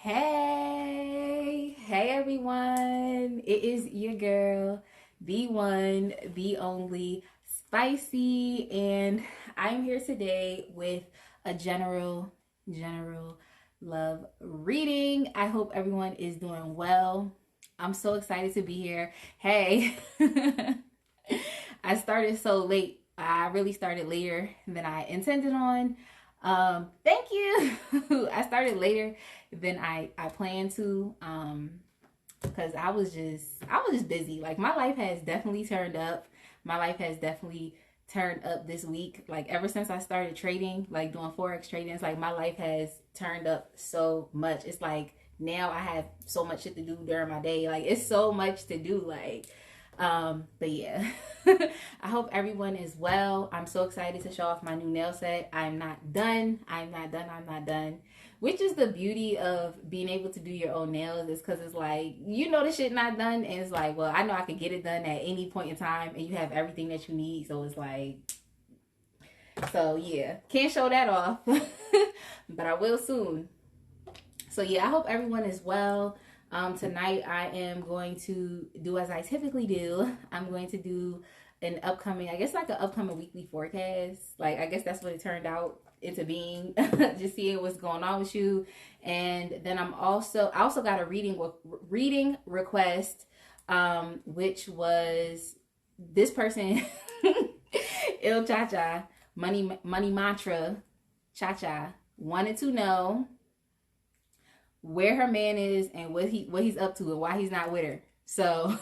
Hey everyone. It is your girl, the one, the only, Spicy, and I'm here today with a general love reading. I hope everyone is doing well. I'm so excited to be here. Hey, I started so late. I really started later than I intended on. Thank you. I started later than I planned to. Because I was just busy. Like my life has definitely turned up. My life has definitely turned up this week. Like ever since I started trading, like doing forex trading, it's like my life has turned up so much. It's like now I have so much shit to do during my day. Like it's so much to do. But yeah. I hope everyone is well. I'm so excited to show off my new nail set. I'm not done. I'm not done. Which is the beauty of being able to do your own nails, is because it's like, you know, the shit not done. And it's like, well, I know I could get it done at any point in time and you have everything that you need. So it's like, so yeah, can't show that off, but I will soon. So yeah, I hope everyone is well. Tonight I am going to do as I typically do. I'm going to do an upcoming, I guess like an upcoming weekly forecast. Like I guess that's what it turned out into being. Just seeing what's going on with you. And then I also got a reading request, which was this person, Il Cha Money Mantra Cha wanted to know where her man is and what he's up to and why he's not with her. So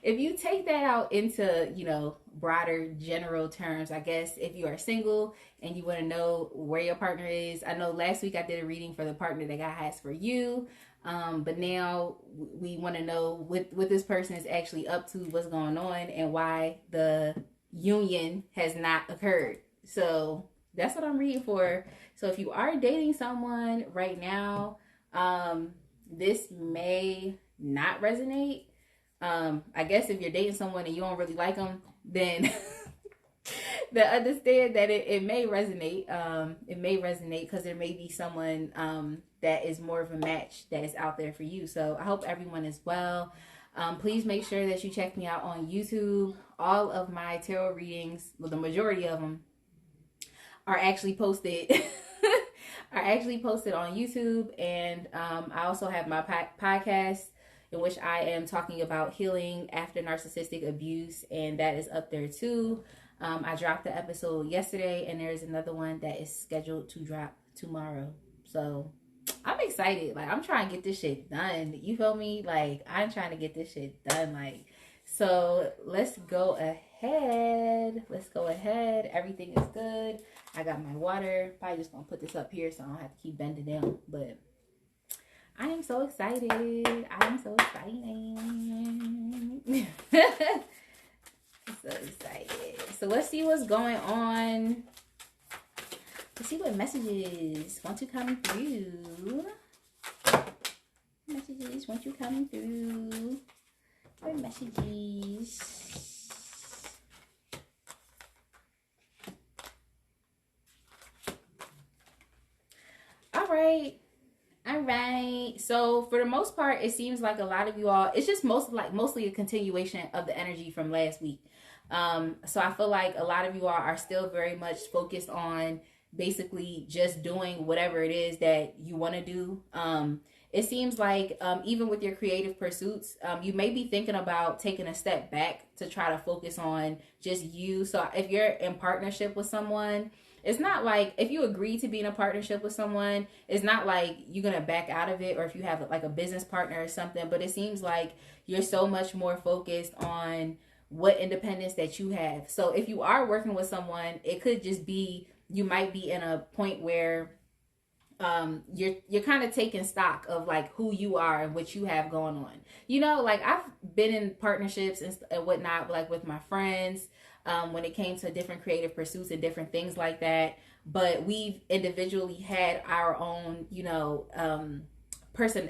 if you take that out into, you know, broader general terms, I guess if you are single and you want to know where your partner is, I know last week I did a reading for the partner that God has for you. But now we want to know what this person is actually up to, what's going on, and why the union has not occurred. So that's what I'm reading for. So if you are dating someone right now, this may not resonate. I guess if you're dating someone and you don't really like them, then then understand that it may resonate. It may resonate because there may be someone that is more of a match that is out there for you. So I hope everyone is well. Please make sure that you check me out on YouTube. All of my tarot readings, well, the majority of them, are actually posted on YouTube. And I also have my podcast in which I am talking about healing after narcissistic abuse, and that is up there too. I dropped the episode yesterday, and there's another one that is scheduled to drop tomorrow. So I'm excited. Like I'm trying to get this shit done. You feel me? Like I'm trying to get this shit done. Like, so let's go ahead. Everything is good. I got my water. Probably just gonna put this up here so I don't have to keep bending down. But I am so excited. So excited. So let's see what's going on. Let's see what messages want to come through. What messages? All right. So for the most part, it seems like a lot of you all, it's just mostly a continuation of the energy from last week. So I feel like a lot of you all are still very much focused on basically just doing whatever it is that you want to do. It seems like even with your creative pursuits, you may be thinking about taking a step back to try to focus on just you. So if you're in partnership with someone, it's not like if you agree to be in a partnership with someone, it's not like you're going to back out of it, or if you have like a business partner or something, but it seems like you're so much more focused on what independence that you have. So if you are working with someone, it could just be, you might be in a point where you're kind of taking stock of like who you are and what you have going on. You know, like I've been in partnerships and whatnot, like with my friends, when it came to different creative pursuits and different things like that. But we've individually had our own, you know,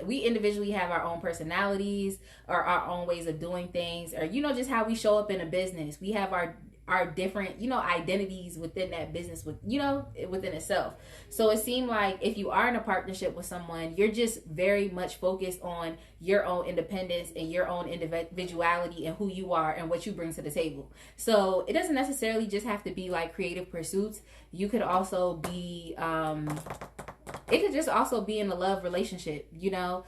we individually have our own personalities or our own ways of doing things, or, you know, just how we show up in a business. We have our are different, you know, identities within that business, with, you know, within itself. So it seemed like if you are in a partnership with someone, you're just very much focused on your own independence and your own individuality and who you are and what you bring to the table. So it doesn't necessarily just have to be like creative pursuits. You could also be it could just also be in a love relationship, you know.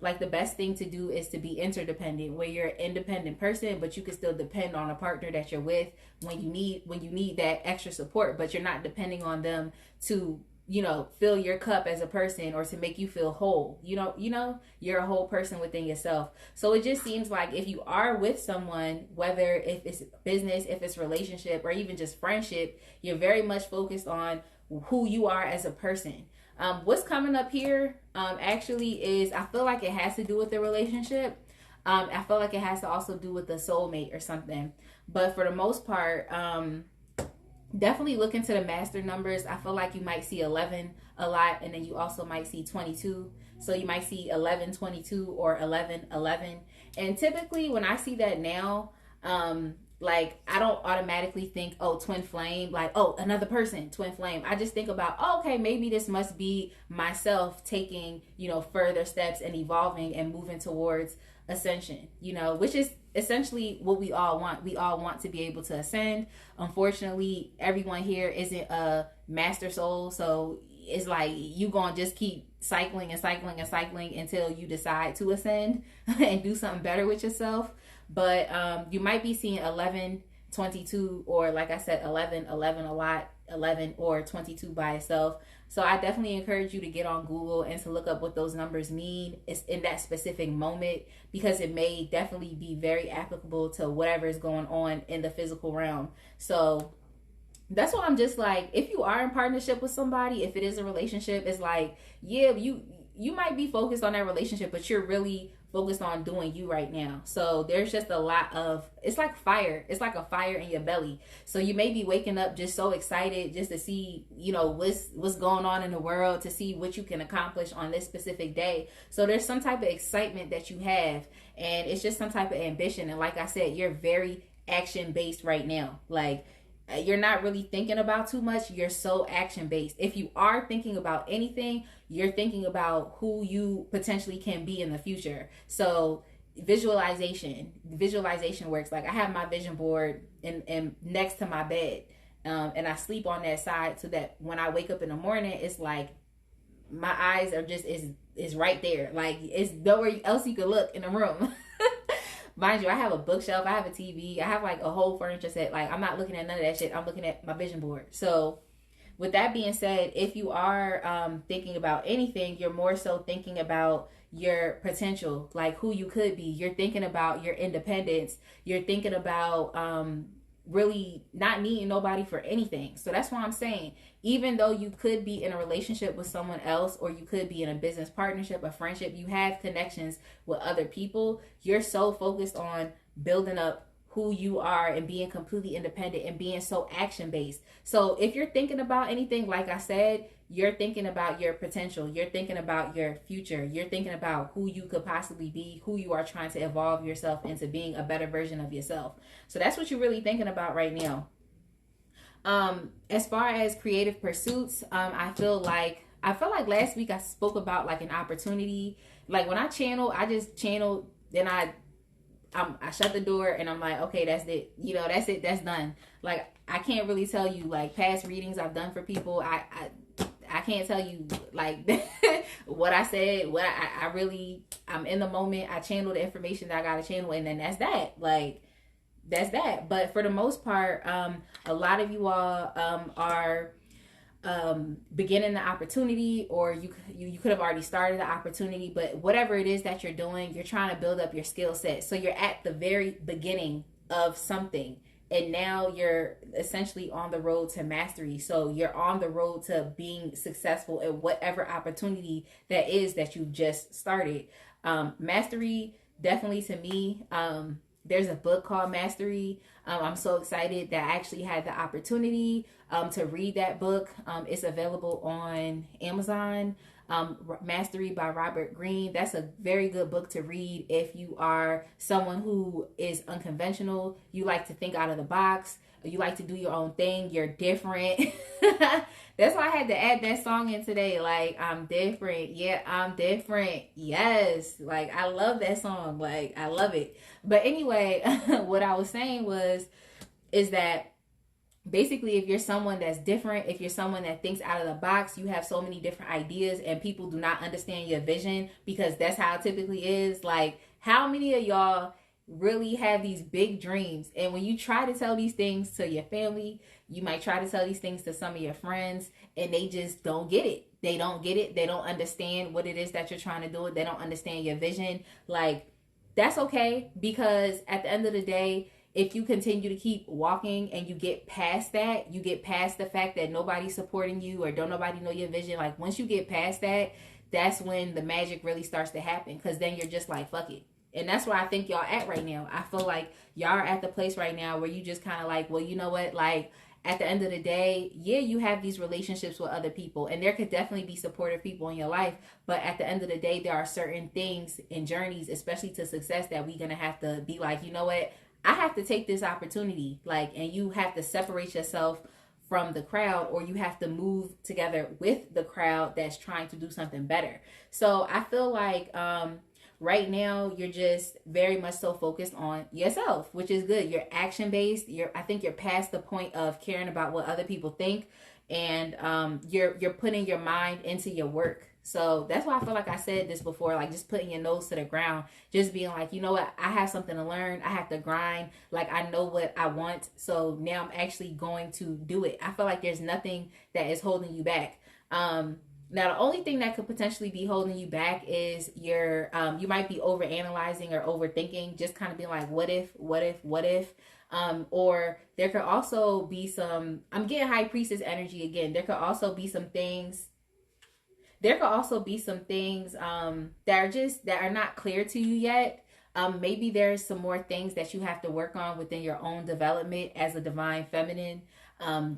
Like the best thing to do is to be interdependent, where you're an independent person, but you can still depend on a partner that you're with when you need that extra support, but you're not depending on them to, you know, fill your cup as a person or to make you feel whole. You're a whole person within yourself. So it just seems like if you are with someone, whether if it's business, if it's relationship, or even just friendship, you're very much focused on who you are as a person. What's coming up here actually is, I feel like it has to do with the relationship. I feel like it has to also do with the soulmate or something. But for the most part, definitely look into the master numbers. I feel like you might see 11 a lot, and then you also might see 22. So you might see 1122 or 1111. And typically when I see that now, like I don't automatically think, oh, twin flame, like, oh, another person, twin flame. I just think about, oh, okay, maybe this must be myself taking, you know, further steps and evolving and moving towards ascension, you know, which is essentially what we all want. We all want to be able to ascend. Unfortunately, everyone here isn't a master soul, so it's like you gonna just keep cycling and cycling and cycling until you decide to ascend and do something better with yourself. But you might be seeing 11, 22, or like I said, 11, 11 a lot, 11 or 22 by itself. So I definitely encourage you to get on Google and to look up what those numbers mean in that specific moment, because it may definitely be very applicable to whatever is going on in the physical realm. So that's why I'm just like, if you are in partnership with somebody, if it is a relationship, it's like, yeah, you might be focused on that relationship, but you're really focused on doing you right now. So there's just a lot of, it's like fire. It's like a fire in your belly. So you may be waking up just so excited just to see, you know, what's going on in the world, to see what you can accomplish on this specific day. So there's some type of excitement that you have, and it's just some type of ambition. And like I said, you're very action based right now. Like, you're not really thinking about too much. You're so action based. If you are thinking about anything, you're thinking about who you potentially can be in the future. So visualization works. Like I have my vision board in next to my bed, and I sleep on that side so that when I wake up in the morning, it's like my eyes are just is right there. Like it's nowhere else you could look in the room. Mind you, I have a bookshelf, I have a TV, I have like a whole furniture set. Like I'm not looking at none of that shit. I'm looking at my vision board. So with that being said, if you are thinking about anything, you're more so thinking about your potential, like who you could be. You're thinking about your independence. You're thinking about really not needing nobody for anything. So that's why I'm saying, even though you could be in a relationship with someone else, or you could be in a business partnership, a friendship, you have connections with other people, you're so focused on building up who you are and being completely independent and being so action based. So if you're thinking about anything, like I said, you're thinking about your potential, you're thinking about your future, you're thinking about who you could possibly be, who you are trying to evolve yourself into being a better version of yourself. So that's what you're really thinking about right now. As far as creative pursuits, I feel like last week I spoke about like an opportunity. Like when I channel, I just channel, then I shut the door and I'm like, okay, that's it. You know, that's it. That's done. Like I can't really tell you like past readings I've done for people. I can't tell you like what I said, what I'm in the moment. I channel the information that I got to channel, and then that's that. Like that's that. But for the most part, a lot of you all are beginning the opportunity, or you could have already started the opportunity, but whatever it is that you're doing, you're trying to build up your skill set. So you're at the very beginning of something, and now you're essentially on the road to mastery. So you're on the road to being successful at whatever opportunity that is that you just started. Mastery, definitely to me, there's a book called Mastery. I'm so excited that I actually had the opportunity to read that book. It's available on Amazon. Mastery by Robert Greene. That's a very good book to read if you are someone who is unconventional. You like to think out of the box. You like to do your own thing. You're different. That's why I had to add that song in today. Like, I'm different. Yeah, I'm different. Yes. Like, I love that song. Like, I love it. But anyway, what I was saying is that basically, if you're someone that's different, if you're someone that thinks out of the box, you have so many different ideas and people do not understand your vision, because that's how it typically is. Like, how many of y'all really have these big dreams, and when you try to tell these things to your family, you might try to tell these things to some of your friends, and they just don't get it. They don't get it. They don't understand what it is that you're trying to do. They don't understand your vision. Like, that's okay, because at the end of the day, if you continue to keep walking and you get past that, you get past the fact that nobody's supporting you or don't nobody know your vision. Like, once you get past that, that's when the magic really starts to happen, because then you're just like, fuck it. And that's where I think y'all at right now. I feel like y'all are at the place right now where you just kind of like, well, you know what? Like, at the end of the day, yeah, you have these relationships with other people, and there could definitely be supportive people in your life. But at the end of the day, there are certain things and journeys, especially to success, that we're going to have to be like, you know what? I have to take this opportunity. Like, and you have to separate yourself from the crowd, or you have to move together with the crowd that's trying to do something better. So I feel like, right now, you're just very much so focused on yourself, which is good. You're action based. I think you're past the point of caring about what other people think, and you're putting your mind into your work. So that's why I feel like I said this before, like just putting your nose to the ground, just being like, you know what, I have something to learn. I have to grind. Like, I know what I want. So now I'm actually going to do it. I feel like there's nothing that is holding you back. Now, the only thing that could potentially be holding you back is you might be over analyzing or overthinking, just kind of being like, what if? Or there could also be I'm getting high priestess energy again. There could also be some things that are not clear to you yet. Maybe there's some more things that you have to work on within your own development as a divine feminine.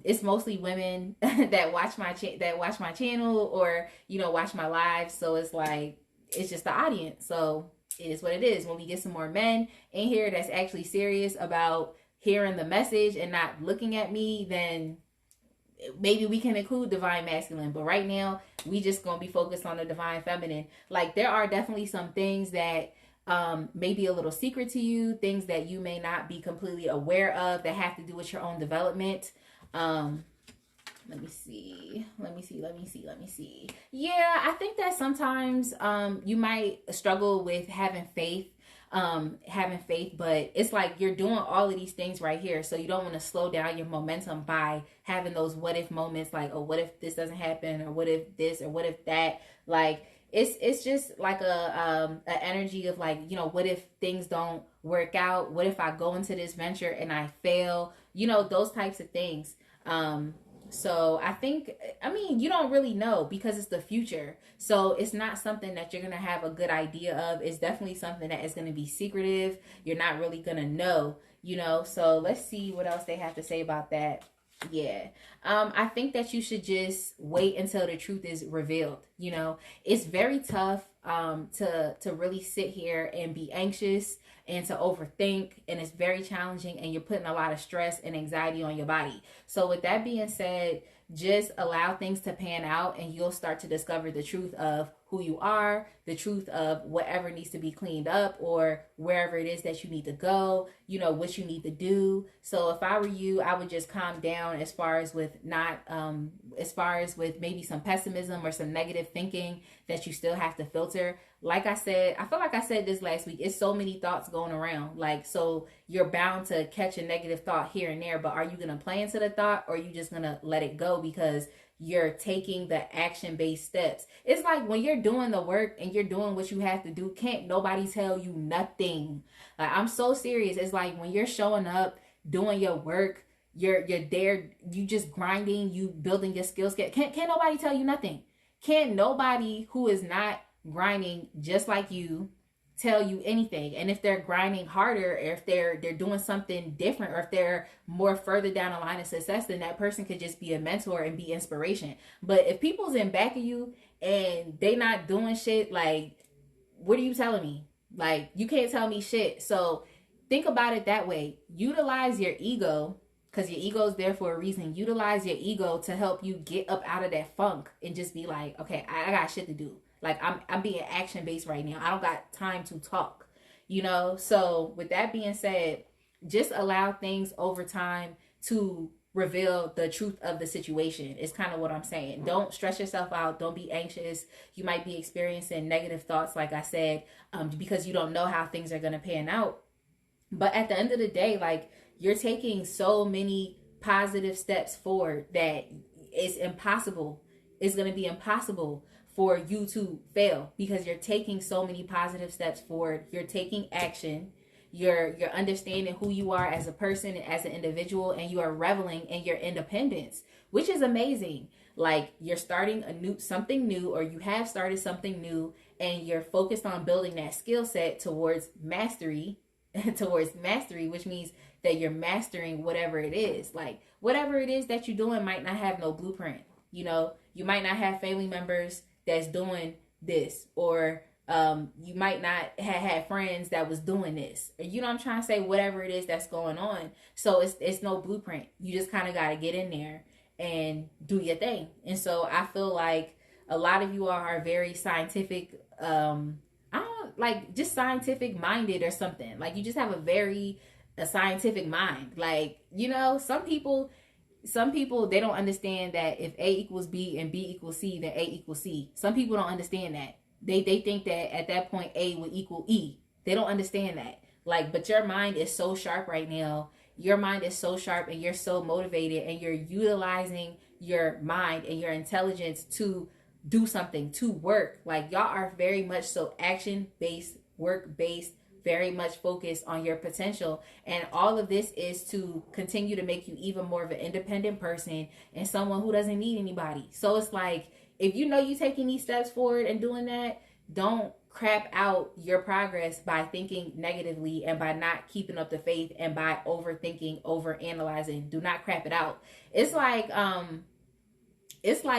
It's mostly women that watch my channel, or watch my lives. So it's like, it's just the audience. So it is what it is. When we get some more men in here that's actually serious about hearing the message and not looking at me, then maybe we can include divine masculine. But right now, we just gonna be focused on the divine feminine. Like, there are definitely some things that may be a little secret to you, things that you may not be completely aware of, that have to do with your own development. Let me see. Yeah, I think that sometimes you might struggle with having faith, but it's like you're doing all of these things right here, so you don't want to slow down your momentum by having those what if moments, like, oh, what if this doesn't happen, or what if this, or what if that. Like, it's just like a energy of like, what if things don't work out? What if I go into this venture and I fail? Those types of things. So I think, you don't really know, because it's the future. So it's not something that you're going to have a good idea of. It's definitely something that is going to be secretive. You're not really going to know, So let's see what else they have to say about that. Yeah. I think that you should just wait until the truth is revealed. It's very tough to really sit here and be anxious and to overthink, and it's very challenging, and you're putting a lot of stress and anxiety on your body. So with that being said, just allow things to pan out, and you'll start to discover the truth of who you are, the truth of whatever needs to be cleaned up, or wherever it is that you need to go, what you need to do. So if I were you, I would just calm down as far as with maybe some pessimism or some negative thinking that you still have to filter. Like I said, I feel like I said this last week, it's so many thoughts going around. Like, so you're bound to catch a negative thought here and there, but are you going to play into the thought, or are you just going to let it go because you're taking the action-based steps? It's like when you're doing the work and you're doing what you have to do, can't nobody tell you nothing. Like, I'm so serious. It's like when you're showing up, doing your work, you're there, you just grinding, you building your skills. Can't nobody tell you nothing. Can't nobody who is not grinding just like you tell you anything. And if they're grinding harder, or if they're doing something different, or if they're more further down the line of success, then that person could just be a mentor and be inspiration. But if people's in back of you and they not doing shit, like, what are you telling me? Like, you can't tell me shit. So think about it that way. Utilize your ego, because your ego is there for a reason. Utilize your ego to help you get up out of that funk and just be like, okay, I got shit to do. Like, I'm being action based right now. I don't got time to talk, you know? So with that being said, just allow things over time to reveal the truth of the situation is kind of what I'm saying. Don't stress yourself out. Don't be anxious. You might be experiencing negative thoughts, like I said, because you don't know how things are going to pan out. But at the end of the day, like, you're taking so many positive steps forward that it's impossible. It's going to be impossible for you to fail because you're taking so many positive steps forward. You're taking action. You're understanding who you are as a person and as an individual, and you are reveling in your independence, which is amazing. Like, you're starting something new, or you have started something new, and you're focused on building that skill set towards mastery, which means that you're mastering whatever it is. Like, whatever it is that you're doing might not have no blueprint. You know, you might not have family members that's doing this, or you might not have had friends that was doing this, or, you know what I'm trying to say, whatever it is that's going on. So it's no blueprint. You just kind of got to get in there and do your thing. And so I feel like a lot of you are very scientific, like, just scientific minded or something. Like, you just have a scientific mind. Like, you know, some people, they don't understand that if A equals B and B equals C, then A equals C. Some people don't understand that. They think that at that point A would equal E. They don't understand that. Like, but your mind is so sharp right now. Your mind is so sharp, and you're so motivated, and you're utilizing your mind and your intelligence to do something, to work. Like, y'all are very much so action-based, work-based, very much focused on your potential. And all of this is to continue to make you even more of an independent person and someone who doesn't need anybody. So it's like, if you know you're taking these steps forward and doing that, don't crap out your progress by thinking negatively and by not keeping up the faith and by overthinking, overanalyzing. Do not crap it out. It's like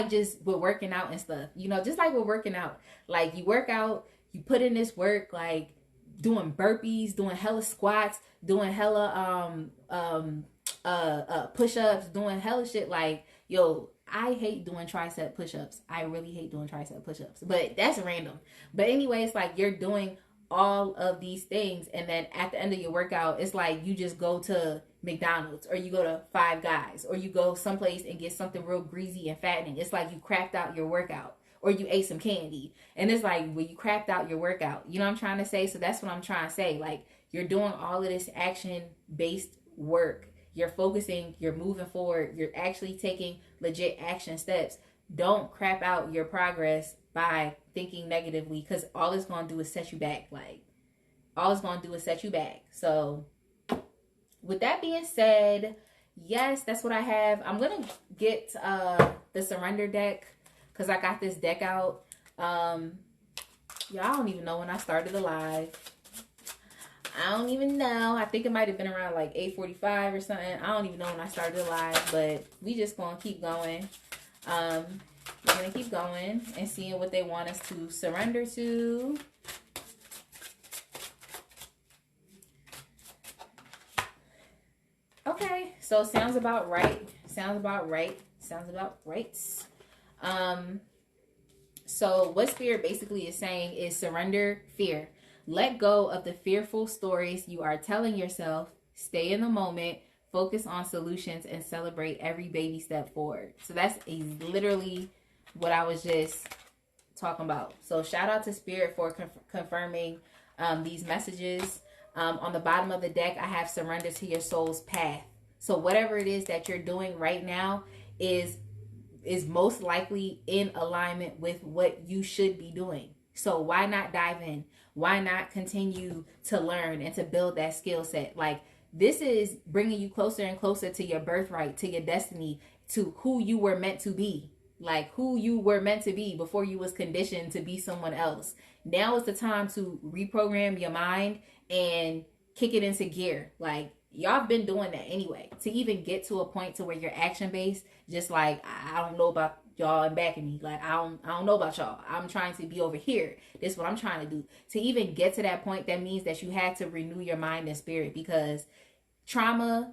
just with working out and stuff, you know, just like with working out. Like, you work out, you put in this work, like doing burpees, doing hella squats, doing hella push-ups, doing hella shit. Like, yo, I hate doing tricep push-ups. I really hate doing tricep push-ups, but that's random. But anyway, it's like you're doing all of these things, and then at the end of your workout, it's like you just go to McDonald's, or you go to Five Guys, or you go someplace and get something real greasy and fattening. It's like you crapped out your workout, or you ate some candy, and it's like, well, you crapped out your workout. You know what I'm trying to say? So that's what I'm trying to say. Like, you're doing all of this action-based work. You're focusing, you're moving forward, you're actually taking legit action steps. Don't crap out your progress by thinking negatively, because all it's going to do is set you back. Like, all it's going to do is set you back. So with that being said, yes, that's what I have. I'm going to get the surrender deck, because I got this deck out. Y'all, I don't even know when I started the live. I don't even know. I think it might have been around like 8:45 or something. I don't even know when I started the live, but we just going to keep going. We're going to keep going and seeing what they want us to surrender to. Okay, so sounds about right. Sounds about right. Sounds about right. So what Spirit basically is saying is surrender fear. Let go of the fearful stories you are telling yourself. Stay in the moment. Focus on solutions and celebrate every baby step forward. So that's literally what I was just talking about. So shout out to Spirit for confirming these messages. On the bottom of the deck, I have surrender to your soul's path. So whatever it is that you're doing right now is most likely in alignment with what you should be doing. So why not dive in? Why not continue to learn and to build that skill set? Like, this is bringing you closer and closer to your birthright, to your destiny, to who you were meant to be. Like, who you were meant to be before you was conditioned to be someone else. Now is the time to reprogram your mind and kick it into gear. Like, y'all been doing that anyway. To even get to a point to where you're action-based, just like, I don't know about y'all and backing me. Like, I don't know about y'all. I'm trying to be over here. This is what I'm trying to do. To even get to that point, that means that you had to renew your mind and spirit, because trauma,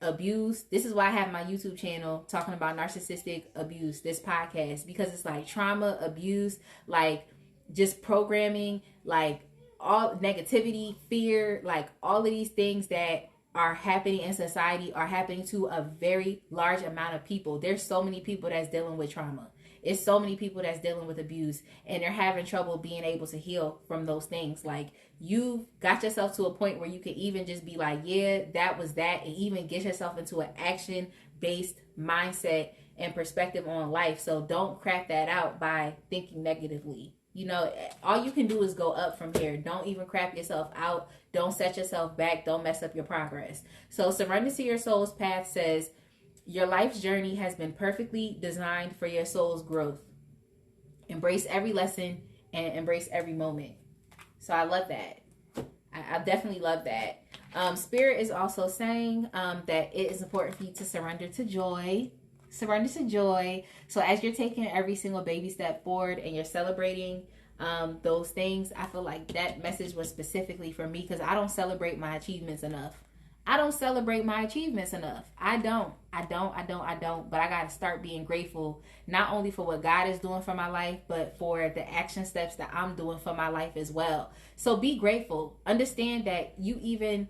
abuse, this is why I have my YouTube channel talking about narcissistic abuse, this podcast, because it's like trauma, abuse, like just programming, like all negativity, fear, like all of these things that are happening in society are happening to a very large amount of people. There's so many people that's dealing with trauma. It's so many people that's dealing with abuse, and they're having trouble being able to heal from those things. Like, you've got yourself to a point where you can even just be like, yeah, that was that, and even get yourself into an action-based mindset and perspective on life. So don't crap that out by thinking negatively. You know, all you can do is go up from here. Don't even crap yourself out. Don't set yourself back. Don't mess up your progress. So surrender to your soul's path says, your life's journey has been perfectly designed for your soul's growth. Embrace every lesson and embrace every moment. So I love that. I definitely love that. Spirit is also saying that it is important for you to surrender to joy. Surrender to joy. So as you're taking every single baby step forward and you're celebrating those things, I feel like that message was specifically for me, because I don't celebrate my achievements enough. I don't celebrate my achievements enough. I don't. But I got to start being grateful, not only for what God is doing for my life, but for the action steps that I'm doing for my life as well. So be grateful. Understand that you even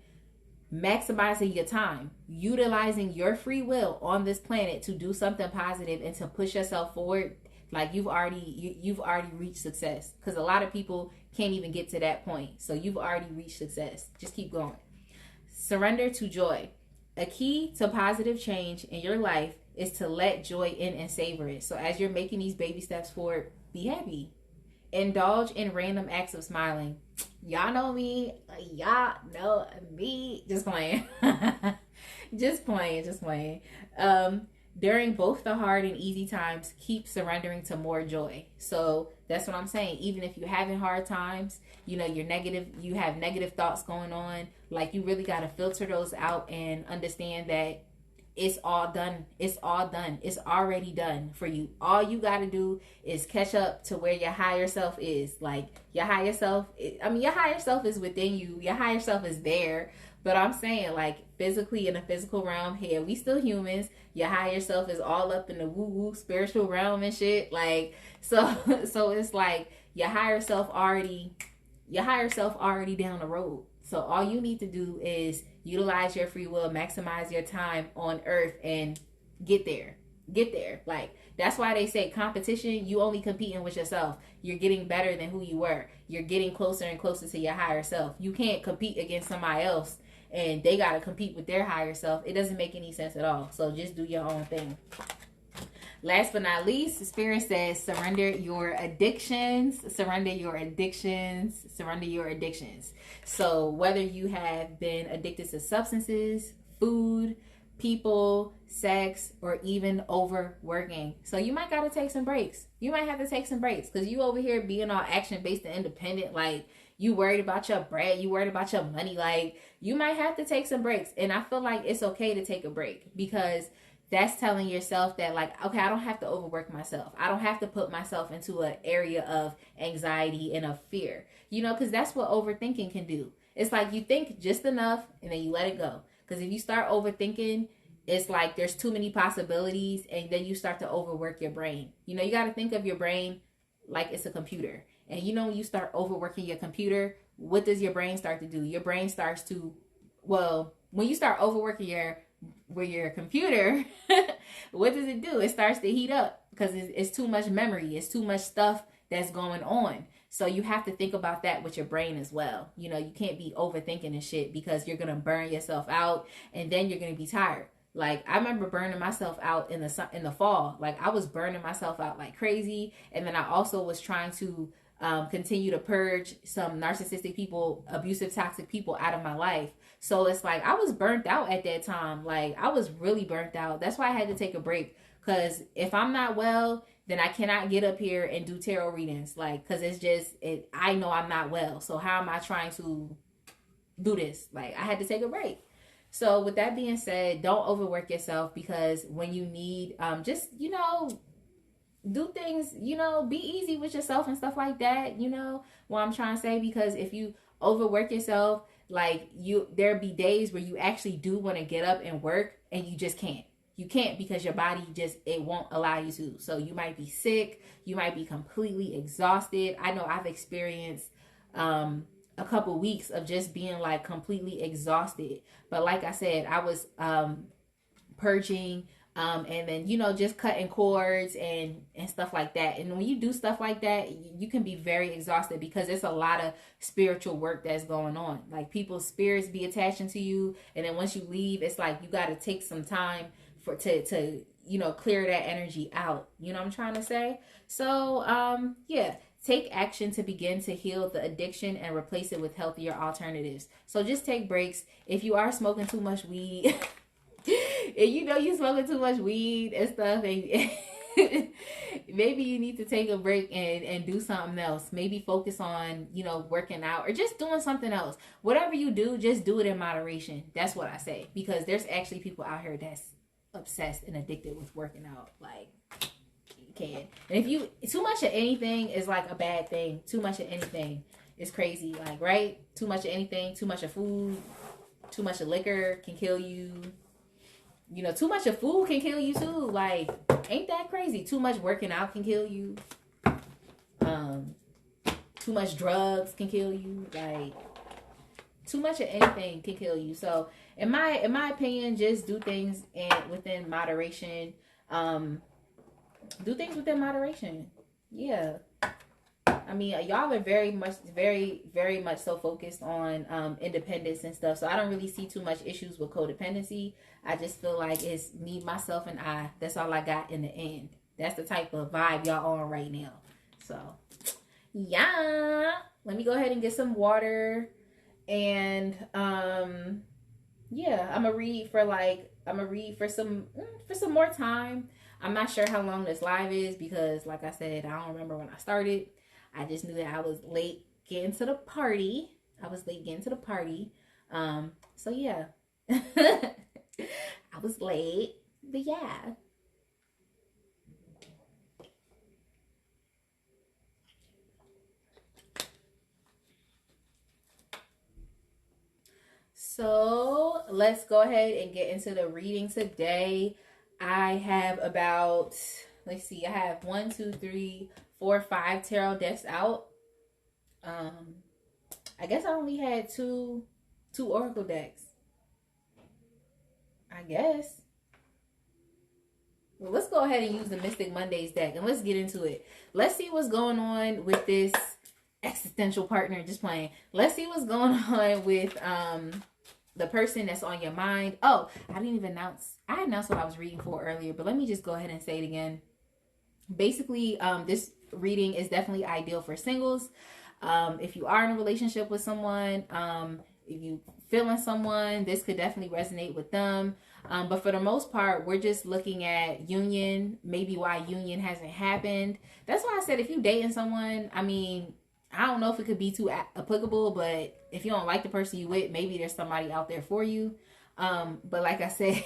maximizing your time, utilizing your free will on this planet to do something positive and to push yourself forward, like you've already reached success. Because a lot of people can't even get to that point. So you've already reached success. Just keep going. Surrender to joy. A key to positive change in your life is to let joy in and savor it. So as you're making these baby steps forward, be happy. Indulge in random acts of smiling. Y'all know me. Y'all know me. Just playing. just playing. During both the hard and easy times, keep surrendering to more joy. So that's what I'm saying. Even if you're having hard times, you know, you have negative thoughts going on, like, you really got to filter those out and understand that it's all done. It's already done for you. All you got to do is catch up to where your higher self is. Like, your higher self is within you. Your higher self is there. But I'm saying, like, physically, in the physical realm here, we still humans. Your higher self is all up in the woo-woo spiritual realm and shit. Like, so it's like your higher self already down the road. So all you need to do is utilize your free will, maximize your time on earth, and get there. Like, that's why they say competition, you only competing with yourself. You're getting better than who you were. You're getting closer and closer to your higher self. You can't compete against somebody else and they got to compete with their higher self. It doesn't make any sense at all. So just do your own thing. Last but not least, Spirit says, surrender your addictions. Surrender your addictions. Surrender your addictions. So whether you have been addicted to substances, food, people, sex, or even overworking. So you might got to take some breaks. You might have to take some breaks, because you over here being all action-based and independent, like, you worried about your bread, you worried about your money. Like, you might have to take some breaks. And I feel like it's okay to take a break, because that's telling yourself that, like, okay, I don't have to overwork myself. I don't have to put myself into an area of anxiety and of fear, you know, because that's what overthinking can do. It's like you think just enough and then you let it go. Because if you start overthinking, it's like there's too many possibilities, and then you start to overwork your brain. You know, you got to think of your brain like it's a computer. And you know, when you start overworking your computer, what does your brain start to do? Your brain starts to, well, when you start overworking your computer, what does it do? It starts to heat up, because it's too much memory. It's too much stuff that's going on. So you have to think about that with your brain as well. You know, you can't be overthinking and shit, because you're going to burn yourself out, and then you're going to be tired. Like, I remember burning myself out in the fall. Like, I was burning myself out like crazy. And then I also was trying to continue to purge some narcissistic people, abusive, toxic people out of my life. So it's like I was burnt out at that time. Like, I was really burnt out. That's why I had to take a break, because if I'm not well, then I cannot get up here and do tarot readings. Like, because I know I'm not well. So how am I trying to do this? Like, I had to take a break. So with that being said, don't overwork yourself, because when you need, just, you know, do things, you know, be easy with yourself and stuff like that, you know what I'm trying to say? Because if you overwork yourself, like there be days where you actually do want to get up and work and you just can't. You can't because your body just, it won't allow you to. So you might be sick, you might be completely exhausted. I know I've experienced a couple weeks of just being like completely exhausted. But like I said, I was purging, and then, you know, just cutting cords and stuff like that. And when you do stuff like that, you can be very exhausted because it's a lot of spiritual work that's going on. Like people's spirits be attaching to you, and then once you leave, it's like you got to take some time to you know, clear that energy out. You know what I'm trying to say? So yeah, take action to begin to heal the addiction and replace it with healthier alternatives. So just take breaks. If you are smoking too much weed, and you know you smoking too much weed and stuff, and maybe you need to take a break and do something else. Maybe focus on, you know, working out or just doing something else. Whatever you do, just do it in moderation. That's what I say, because there's actually people out here that's obsessed and addicted with working out. Like, you can. And if you, too much of anything is like a bad thing. Too much of anything is crazy. Like, right? Too much of anything, too much of food, too much of liquor can kill you. You know, too much of food can kill you too. Like, ain't that crazy? Too much working out can kill you. Too much drugs can kill you. Like, too much of anything can kill you. So, in my opinion, just do things within moderation. Do things within moderation. Yeah. I mean, y'all are very much so focused on independence and stuff. So I don't really see too much issues with codependency. I just feel like it's me, myself, and I. That's all I got in the end. That's the type of vibe y'all on right now. So, yeah. Let me go ahead and get some water. And, yeah, I'm gonna read for some more time. I'm not sure how long this live is because, like I said, I don't remember when I started. I just knew that I was late getting to the party. So yeah. I was late, but yeah. So let's go ahead and get into the reading today. I have about, let's see, I have 1, 2, 3, 4, 5 tarot decks out. I guess I only had two oracle decks. I guess. Well, let's go ahead and use the Mystic Mondays deck and let's get into it. Let's see what's going on with this existential partner. Just playing. Let's see what's going on with the person that's on your mind. Oh, I didn't even announce. I announced what I was reading for earlier, but let me just go ahead and say it again. Basically, this reading is definitely ideal for singles. If you are in a relationship with someone, if you feeling someone, this could definitely resonate with them. But for the most part, we're just looking at union, maybe why union hasn't happened. That's why I said if you dating someone, I mean, I don't know if it could be too applicable, but if you don't like the person you with, maybe there's somebody out there for you. But like I said,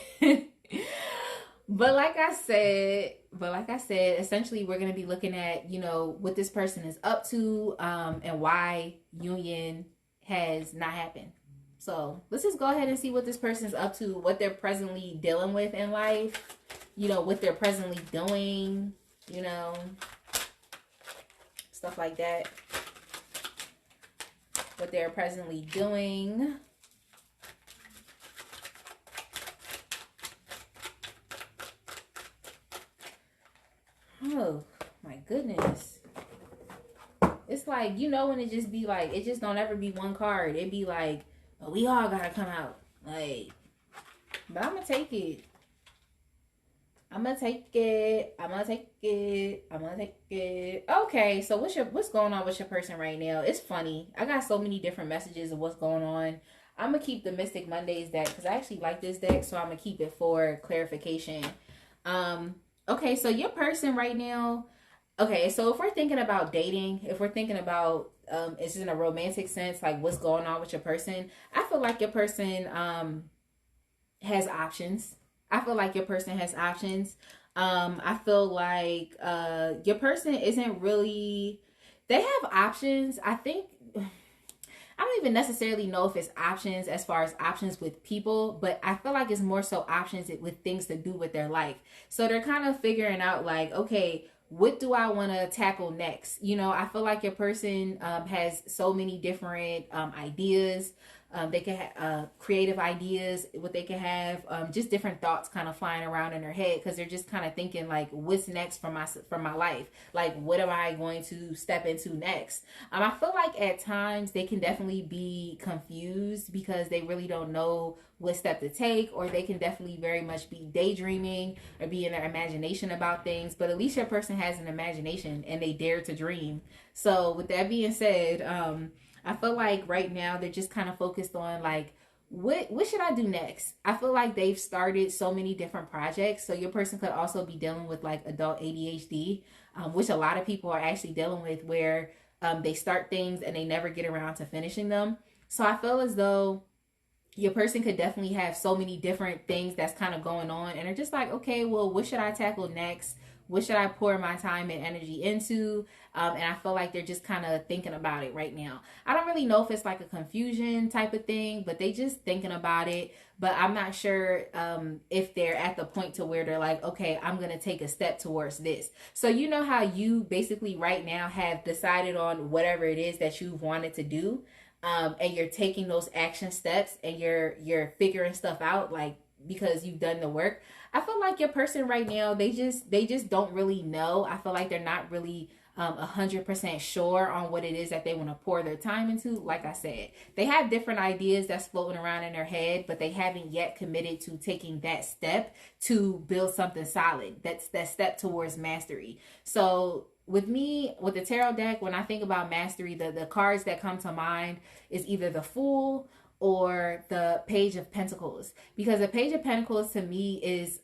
essentially we're going to be looking at, you know, what this person is up to, and why union has not happened. So let's just go ahead and see what this person's up to, what they're presently dealing with in life, you know, what they're presently doing, you know, stuff like that. What they're presently doing. Oh my goodness. It's like, you know, when it just be like, it just don't ever be one card. It be like, oh, we all gotta come out. Like, but I'm gonna take it. Okay, so what's going on with your person right now? It's funny. I got so many different messages of what's going on. I'm gonna keep the Mystic Mondays deck because I actually like this deck, so I'm gonna keep it for clarification. Okay, so your person right now. Okay, so if we're thinking about dating, if we're thinking about it's in a romantic sense, like what's going on with your person, I feel like your person has options. I feel like your person isn't really, they have options. I think I don't even necessarily know if it's options as far as options with people, but I feel like it's more so options with things to do with their life. So they're kind of figuring out like, okay, what do I want to tackle next? You know, I feel like your person has so many different ideas. They can have creative ideas, what they can have, just different thoughts kind of flying around in their head because they're just kind of thinking like, what's next for my life? Like, what am I going to step into next? I feel like at times they can definitely be confused because they really don't know what step to take, or they can definitely very much be daydreaming or be in their imagination about things. But at least your person has an imagination and they dare to dream. So with that being said, I feel like right now they're just kind of focused on like, what should I do next? I feel like they've started so many different projects. So your person could also be dealing with like adult ADHD, which a lot of people are actually dealing with, where they start things and they never get around to finishing them. So I feel as though your person could definitely have so many different things that's kind of going on, and they're just like, okay, well, what should I tackle next? What should I pour my time and energy into? And I feel like they're just kind of thinking about it right now. I don't really know if it's like a confusion type of thing, but they just thinking about it. But I'm not sure if they're at the point to where they're like, okay, I'm going to take a step towards this. So you know how you basically right now have decided on whatever it is that you've wanted to do. And you're taking those action steps and you're figuring stuff out, like, because you've done the work. I feel like your person right now, they just don't really know. I feel like they're not really 100% sure on what it is that they want to pour their time into. Like I said, they have different ideas that's floating around in their head, but they haven't yet committed to taking that step to build something solid. That's that step towards mastery. So with me, with the tarot deck, when I think about mastery, the cards that come to mind is either the Fool or the Page of Pentacles, because the Page of Pentacles to me is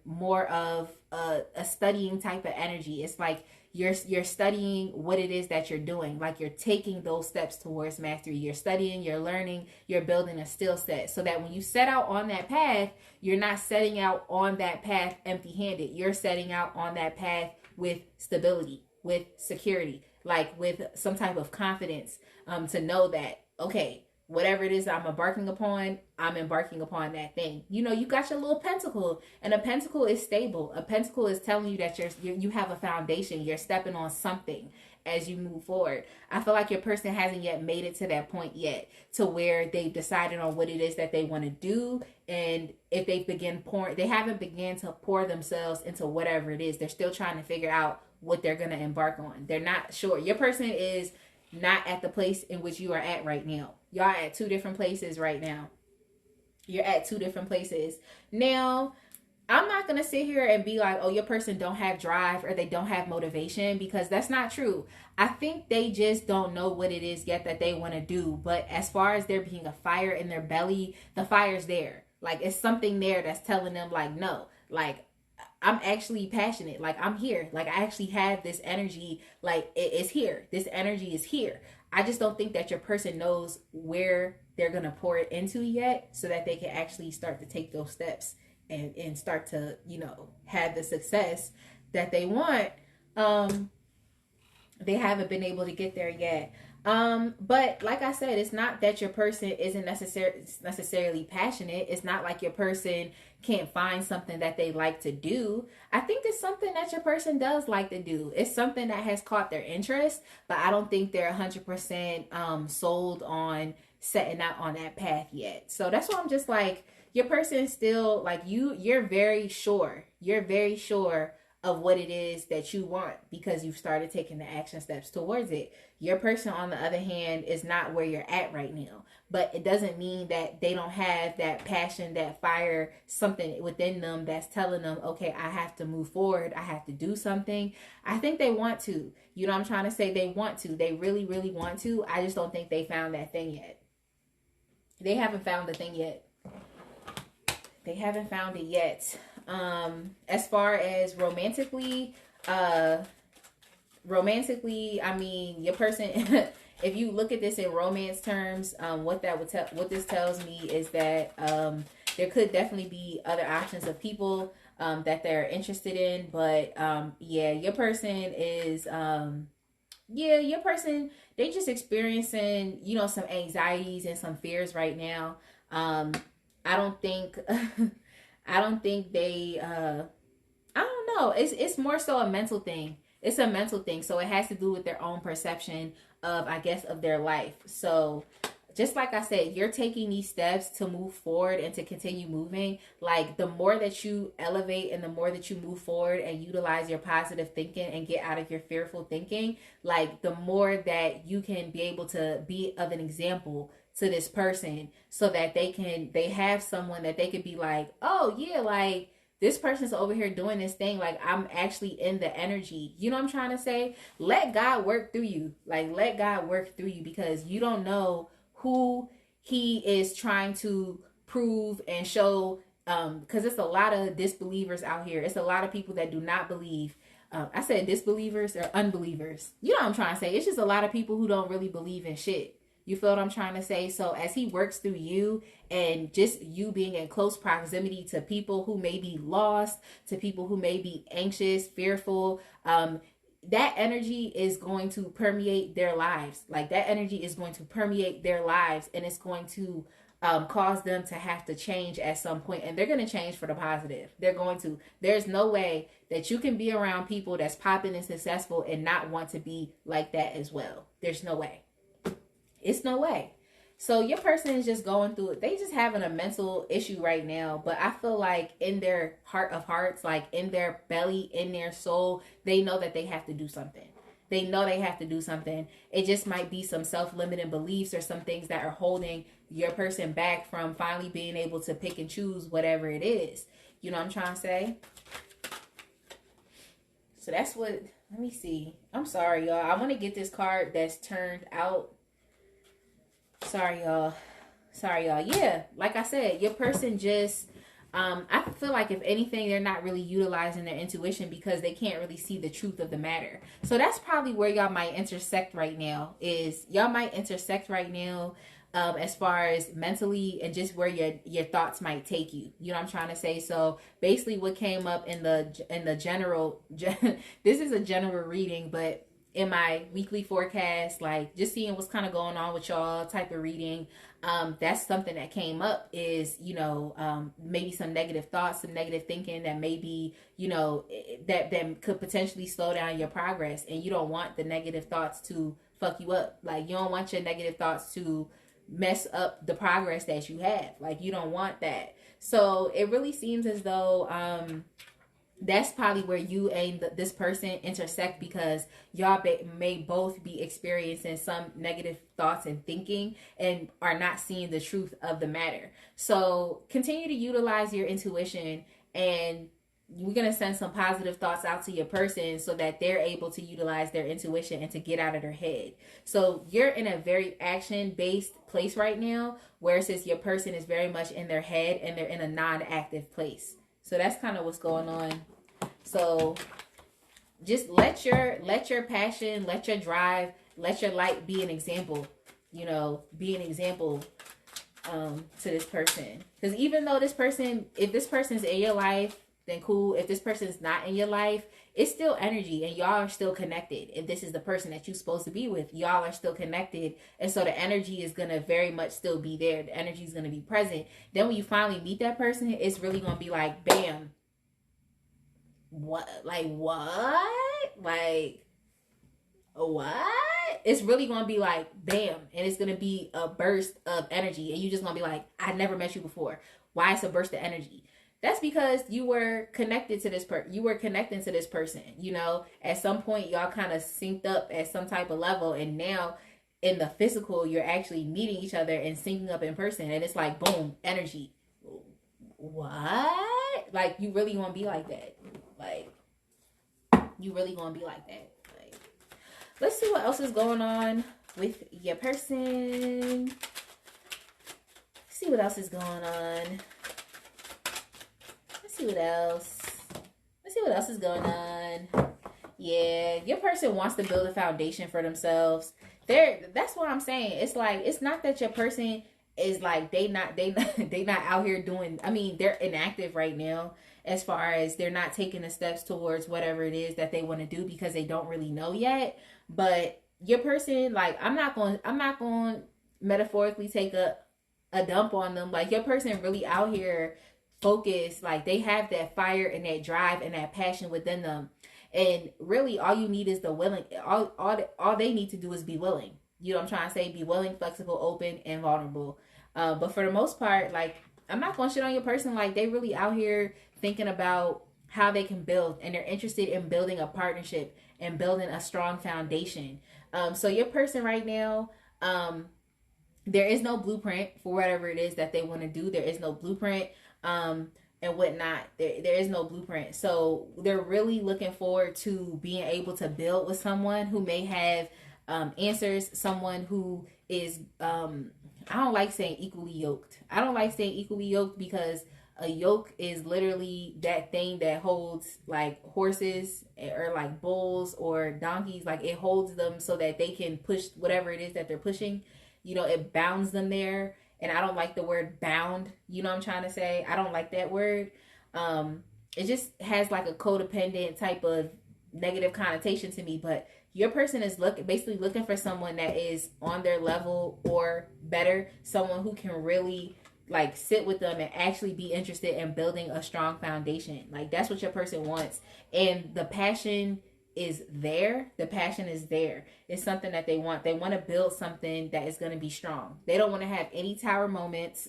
more of a studying type of energy. It's like you're studying what it is that you're doing, like you're taking those steps towards mastery. You're studying, you're learning, you're building a skill set, so that when you set out on that path, you're not setting out on that path empty-handed. You're setting out on that path with stability, with security, like with some type of confidence, to know that, okay, whatever it is I'm embarking upon that thing. You know, you got your little pentacle, and a pentacle is stable. A pentacle is telling you that you have a foundation. You're stepping on something as you move forward. I feel like your person hasn't yet made it to that point yet, to where they've decided on what it is that they want to do. And if they haven't began to pour themselves into whatever it is. They're still trying to figure out what they're going to embark on. They're not sure. Your person is not at the place in which you are at right now. Y'all are at two different places right now. You're at two different places. Now, I'm not going to sit here and be like, oh, your person don't have drive or they don't have motivation, because that's not true. I think they just don't know what it is yet that they want to do. But as far as there being a fire in their belly, the fire's there. Like, it's something there that's telling them like, no, like, I'm actually passionate. Like, I'm here. Like, I actually have this energy. Like, it's here. This energy is here. I just don't think that your person knows where they're going to pour it into yet, so that they can actually start to take those steps and start to, you know, have the success that they want. They haven't been able to get there yet. But like I said, it's not that your person isn't necessarily passionate. It's not like your person can't find something that they like to do. I think it's something that your person does like to do. It's something that has caught their interest, but I don't think they're 100% sold on setting out on that path yet. So that's why I'm just like, your person is still like, you're very sure. You're very sure of what it is that you want, because you've started taking the action steps towards it. Your person, on the other hand, is not where you're at right now, but it doesn't mean that they don't have that passion, that fire, something within them that's telling them, okay, I have to move forward. I have to do something. I think they want to, you know what I'm trying to say? They want to, they really, really want to. I just don't think they found that thing yet. They haven't found the thing yet. They haven't found it yet. As far as romantically, I mean, your person, if you look at this in romance terms, what this tells me is that there could definitely be other options of people that they're interested in. But yeah, your person is yeah, your person, they just experiencing, you know, some anxieties and some fears right now. um I don't think I don't think they I don't know. It's more so a mental thing. It's a mental thing. So it has to do with their own perception of, I guess, of their life. So just like I said, you're taking these steps to move forward and to continue moving. Like, the more that you elevate and the more that you move forward and utilize your positive thinking and get out of your fearful thinking, like, the more that you can be able to be of an example to this person, so that they have someone that they could be like, oh yeah, like, this person's over here doing this thing, like, I'm actually in the energy. You know what I'm trying to say? Let God work through you. Like, let God work through you, because you don't know who he is trying to prove and show. Because it's a lot of disbelievers out here. It's a lot of people that do not believe. I said disbelievers or unbelievers. You know what I'm trying to say? It's just a lot of people who don't really believe in shit. You feel what I'm trying to say? So as he works through you, and just you being in close proximity to people who may be lost, to people who may be anxious, fearful, that energy is going to permeate their lives. Like, that energy is going to permeate their lives, and it's going to cause them to have to change at some point, and they're going to change for the positive. They're going to. There's no way that you can be around people that's popping and successful and not want to be like that as well. There's no way. It's no way. So your person is just going through it. They just having a mental issue right now. But I feel like in their heart of hearts, like in their belly, in their soul, they know that they have to do something. They know they have to do something. It just might be some self-limiting beliefs or some things that are holding your person back from finally being able to pick and choose whatever it is. You know what I'm trying to say? So that's what, let me see. I'm sorry, y'all. I want to get this card that's turned out. Sorry, y'all. Yeah, like I said, your person just, I feel like if anything, they're not really utilizing their intuition because they can't really see the truth of the matter. So that's probably where y'all might intersect right now. As far as mentally and just where your thoughts might take you. You know what I'm trying to say? So basically what came up in the general, this is a general reading, but in my weekly forecast, like just seeing what's kind of going on with y'all type of reading, that's something that came up is, you know, maybe some negative thoughts, some negative thinking that maybe, you know, that could potentially slow down your progress. And you don't want the negative thoughts to fuck you up. Like, you don't want your negative thoughts to mess up the progress that you have. Like, you don't want that. So it really seems as though, that's probably where you and this person intersect, because y'all may both be experiencing some negative thoughts and thinking and are not seeing the truth of the matter. So continue to utilize your intuition, and we're going to send some positive thoughts out to your person so that they're able to utilize their intuition and to get out of their head. So you're in a very action-based place right now, where it says your person is very much in their head and they're in a non-active place. So that's kind of what's going on. So just let your passion, let your drive, let your light be an example, you know, be an example to this person. Because even though this person, if this person's in your life, then cool. If this person's not in your life, it's still energy and y'all are still connected. If this is the person that you're supposed to be with, y'all are still connected. And so the energy is going to very much still be there. The energy is going to be present. Then when you finally meet that person, it's really going to be like, bam. What? Like, what? Like, what? It's really going to be like, bam. And it's going to be a burst of energy. And you just going to be like, I never met you before. Why it's a burst of energy? That's because you were connected to this person. You were connecting to this person. You know, at some point, y'all kind of synced up at some type of level. And now in the physical, you're actually meeting each other and syncing up in person. And it's like, boom, energy. What? Like, you really want to be like that. Like, you really want to be like that. Like, let's see what else is going on with your person. See what else is going on. See what else. Let's see what else is going on. Yeah, your person wants to build a foundation for themselves. That's what I'm saying. It's like, it's not that your person is like they not out here doing, I mean, they're inactive right now, as far as they're not taking the steps towards whatever it is that they want to do because they don't really know yet. But your person, like, I'm not going to metaphorically take a dump on them. Like, your person really out here focused, like they have that fire and that drive and that passion within them. And really all you need is the willing, all they need to do is be willing. You know what I'm trying to say? Be willing, flexible, open, and vulnerable. But for the most part, like, I'm not gonna shit on your person. Like, they really out here thinking about how they can build, and they're interested in building a partnership and building a strong foundation. So your person right now, there is no blueprint for whatever it is that they want to do. There is no blueprint, and whatnot. There is no blueprint. So they're really looking forward to being able to build with someone who may have answers, someone who is, I don't like saying equally yoked. I don't like saying equally yoked because a yoke is literally that thing that holds like horses or like bulls or donkeys. Like, it holds them so that they can push whatever it is that they're pushing. You know, it bounds them there. And I don't like the word bound. You know what I'm trying to say? I don't like that word. It just has like a codependent type of negative connotation to me. But your person is basically looking for someone that is on their level or better, someone who can really like sit with them and actually be interested in building a strong foundation. Like, that's what your person wants. And the passion is there. The passion is there. It's something that they want. They want to build something that is going to be strong. They don't want to have any tower moments.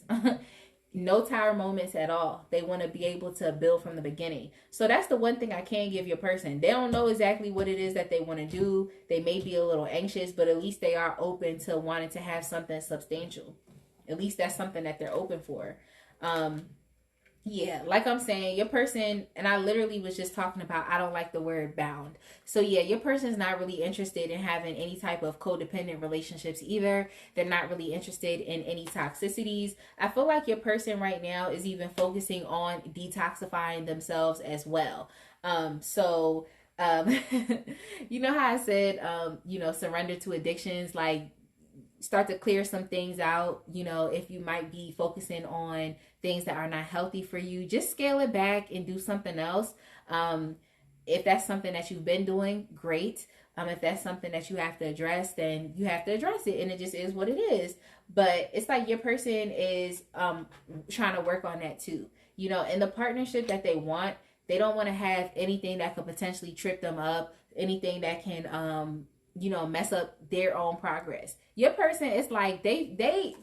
No tower moments at all. They want to be able to build from the beginning. So that's the one thing I can give your person. They don't know exactly what it is that they want to do. They may be a little anxious, but at least they are open to wanting to have something substantial. At least that's something that they're open for. Yeah, like I'm saying, your person, and I literally was just talking about, I don't like the word bound. So yeah, your person's not really interested in having any type of codependent relationships either. They're not really interested in any toxicities. I feel like your person right now is even focusing on detoxifying themselves as well. So, you know how I said, surrender to addictions, like, start to clear some things out. You know, if you might be focusing on things that are not healthy for you, just scale it back and do something else. If that's something that you've been doing, great. If that's something that you have to address, then you have to address it, and it just is what it is. But it's like your person is trying to work on that too. You know, in the partnership that they want, they don't want to have anything that could potentially trip them up, anything that can mess up their own progress. Your person is like,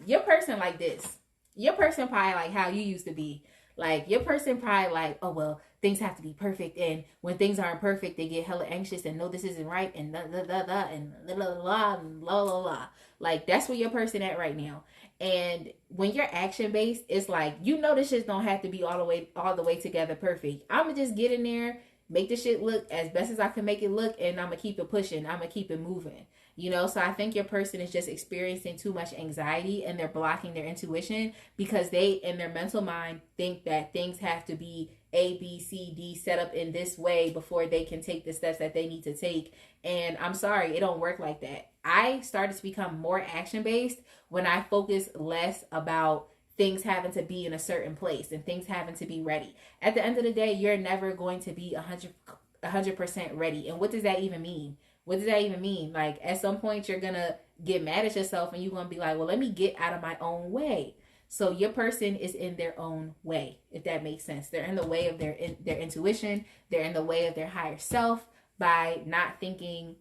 your person like this. Your person probably like how you used to be. Like, your person probably like, oh, well, things have to be perfect. And when things aren't perfect, they get hella anxious and no, this isn't right. And da, da, da, da, and la, la, la, and la, la, la. Like, that's where your person at right now. And when you're action based, it's like, this shit don't have to be all the way together perfect. I'm going to just get in there, make the shit look as best as I can make it look, and I'm gonna keep it pushing. I'm gonna keep it moving. So I think your person is just experiencing too much anxiety, and they're blocking their intuition because they, in their mental mind, think that things have to be A, B, C, D set up in this way before they can take the steps that they need to take. And I'm sorry, it don't work like that. I started to become more action based when I focus less about things having to be in a certain place and things having to be ready. At the end of the day, you're never going to be 100% ready. And what does that even mean? What does that even mean? Like, at some point, you're going to get mad at yourself and you're going to be like, well, let me get out of my own way. So your person is in their own way, if that makes sense. They're in the way of their intuition. They're in the way of their higher self by not thinking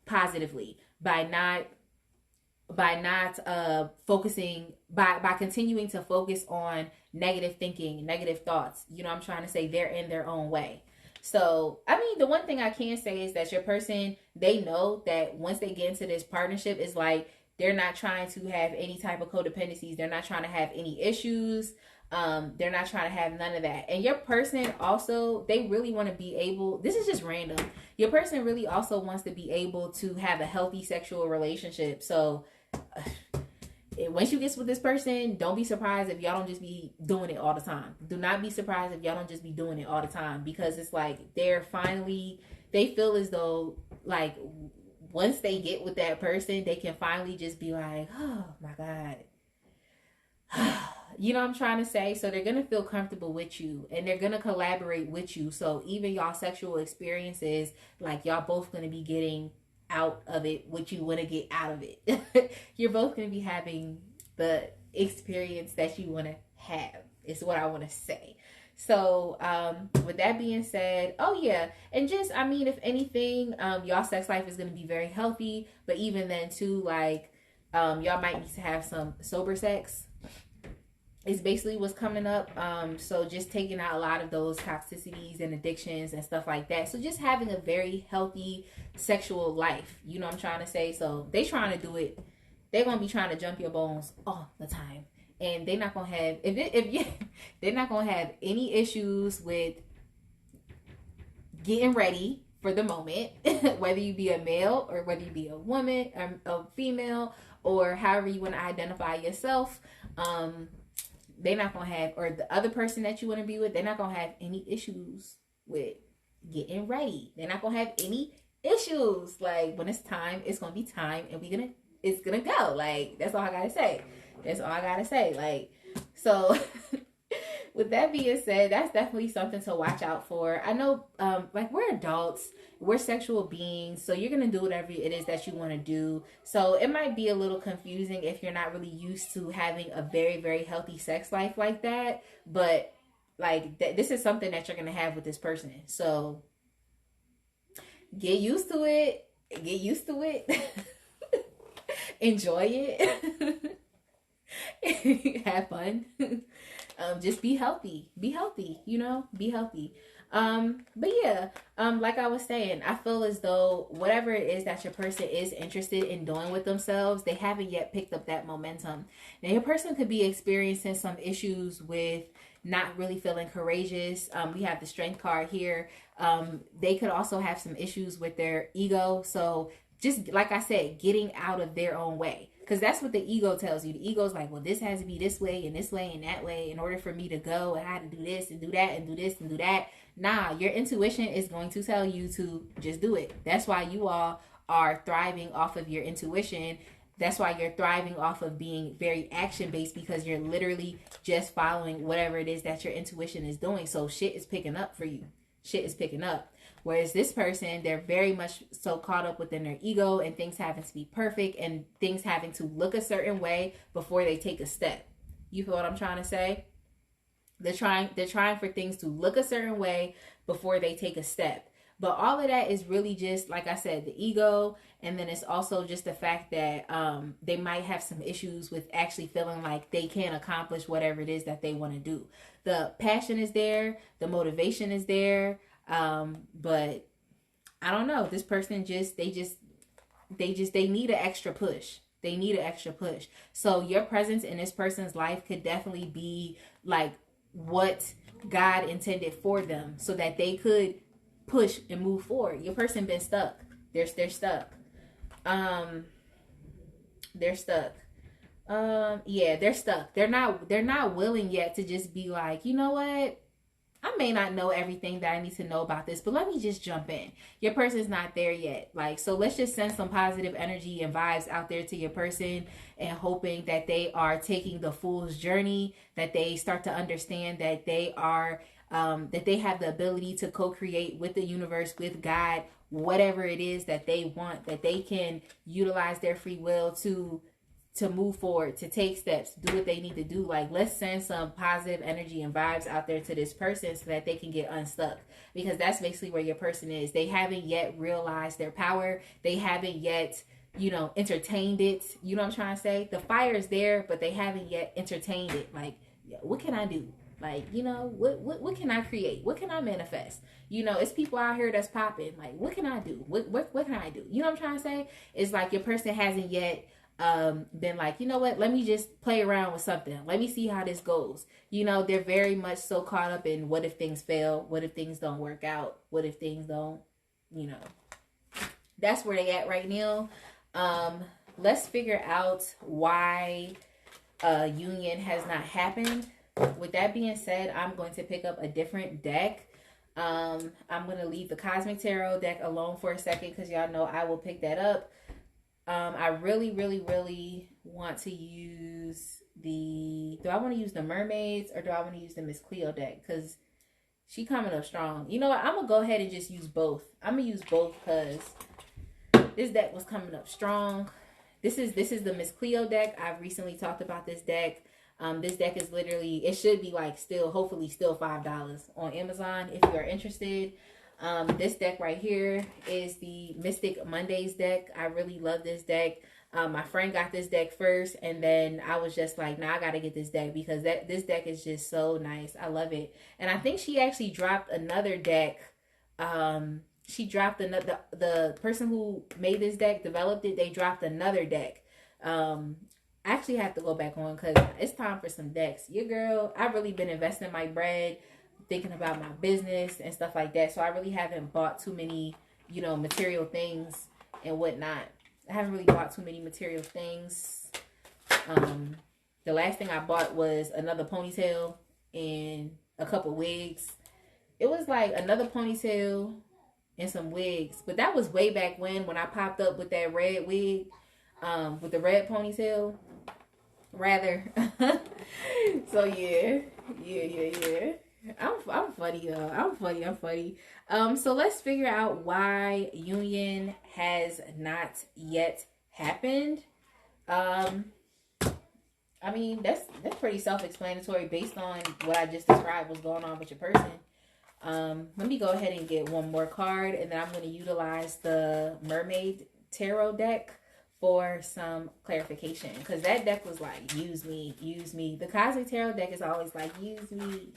positively, by not focusing, by continuing to focus on negative thinking, negative thoughts. I'm trying to say they're in their own way. So, I mean, the one thing I can say is that your person, they know that once they get into this partnership, it's like they're not trying to have any type of codependencies. They're not trying to have any issues. They're not trying to have none of that. And your person also, they really want to be able, this is just random. Your person really also wants to be able to have a healthy sexual relationship. So, once you get with this person, don't be surprised if y'all don't just be doing it all the time. Do not be surprised if y'all don't just be doing it all the time, because it's like they feel as though, like, once they get with that person, they can finally just be like, oh my God, You know what I'm trying to say? So they're going to feel comfortable with you and they're going to collaborate with you. So even y'all sexual experiences, like y'all both going to be getting out of it what you want to get out of it. You're both going to be having the experience that you want to have, is what I want to say. So with that being said, oh yeah, and just, I mean, if anything, y'all sex life is going to be very healthy, but even then too, like y'all might need to have some sober sex is basically what's coming up. So just taking out a lot of those toxicities and addictions and stuff like that. So just having a very healthy sexual life. You know what I'm trying to say? So they trying to do it. They're gonna be trying to jump your bones all the time, and they're not gonna have they're not gonna have any issues with getting ready for the moment, whether you be a male or whether you be a woman or a female or however you want to identify yourself. They're not gonna have, or the other person that you want to be with, they're not gonna have any issues with getting ready. They're not gonna have any issues. Like when it's time, it's gonna be time, and it's gonna go. Like that's all I gotta say. That's all I gotta say. Like, so with that being said, that's definitely something to watch out for. I know, like we're adults, we're sexual beings, so you're gonna do whatever it is that you want to do. So it might be a little confusing if you're not really used to having a very, very healthy sex life like that. But like this is something that you're gonna have with this person. So get used to it. Get used to it. Enjoy it. Have fun. Just be healthy, be healthy, be healthy. But yeah, like I was saying, I feel as though whatever it is that your person is interested in doing with themselves, they haven't yet picked up that momentum. Now your person could be experiencing some issues with not really feeling courageous. We have the strength card here. They could also have some issues with their ego. So just like I said, getting out of their own way. Because that's what the ego tells you. The ego's like, well, this has to be this way and this way and that way in order for me to go, and I had to do this and do that and do this and do that. Nah, your intuition is going to tell you to just do it. That's why you all are thriving off of your intuition. That's why you're thriving off of being very action-based, because you're literally just following whatever it is that your intuition is doing. So shit is picking up for you. Shit is picking up. Whereas this person, they're very much so caught up within their ego and things having to be perfect and things having to look a certain way before they take a step. You feel what I'm trying to say? They're trying for things to look a certain way before they take a step. But all of that is really just, like I said, the ego. And then it's also just the fact that they might have some issues with actually feeling like they can accomplish whatever it is that they want to do. The passion is there. The motivation is there. But I don't know. This person they need an extra push. They need an extra push. So your presence in this person's life could definitely be like what God intended for them, so that they could push and move forward. Your person been stuck. They're stuck. They're stuck. Yeah, they're stuck. They're not willing yet to just be like, you know what? I may not know everything that I need to know about this, but let me just jump in. Your person's not there yet. Like, so let's just send some positive energy and vibes out there to your person, and hoping that they are taking the fool's journey, that they start to understand that they are, that they have the ability to co-create with the universe, with God, whatever it is that they want, that they can utilize their free will to move forward, to take steps, do what they need to do. Like, let's send some positive energy and vibes out there to this person so that they can get unstuck, because that's basically where your person is. They haven't yet realized their power. They haven't yet, entertained it. You know what I'm trying to say? The fire is there, but they haven't yet entertained it. Like, what can I do? Like, what can I create? What can I manifest? It's people out here that's popping. Like, what can I do? What can I do? You know what I'm trying to say? It's like your person hasn't yet been like, you know what, let me just play around with something. Let me see how this goes. They're very much so caught up in what if things fail? What if things don't work out? What if things don't, that's where they at right now. Let's figure out why union has not happened. With that being said, I'm going to pick up a different deck. I'm going to leave the Cosmic Tarot deck alone for a second, because y'all know I will pick that up. I really, really, really want to use the. Do I want to use the mermaids or do I want to use the Miss Cleo deck? Because she coming up strong. You know what? I'm gonna go ahead and just use both. I'm gonna use both because this deck was coming up strong. This is the Miss Cleo deck. I've recently talked about this deck. This deck is literally, it should be like still, hopefully still $5 on Amazon if you are interested. This deck right here is the Mystic Mondays deck. I really love this deck. My friend got this deck first, and then I was just like, nah, I gotta get this deck because this deck is just so nice. I love it. And I think she actually dropped another deck. She dropped another, the person who made this deck, developed it, they dropped another deck. I actually have to go back on because it's time for some decks. Your girl, I've really been investing my bread, thinking about my business and stuff like that. So I really haven't bought too many, you know, material things and whatnot. I haven't really bought too many material things. The last thing I bought was another ponytail and a couple wigs. It was like another ponytail and some wigs, but that was way back when I popped up with that red wig, with the red ponytail, rather. So yeah. I'm funny, y'all. I'm funny. So let's figure out why union has not yet happened. I mean, that's pretty self-explanatory based on what I just described was going on with your person. Let me go ahead and get one more card, and then I'm going to utilize the Mermaid Tarot deck for some clarification, because that deck was like, use me. The Cosmic Tarot deck is always like, use me.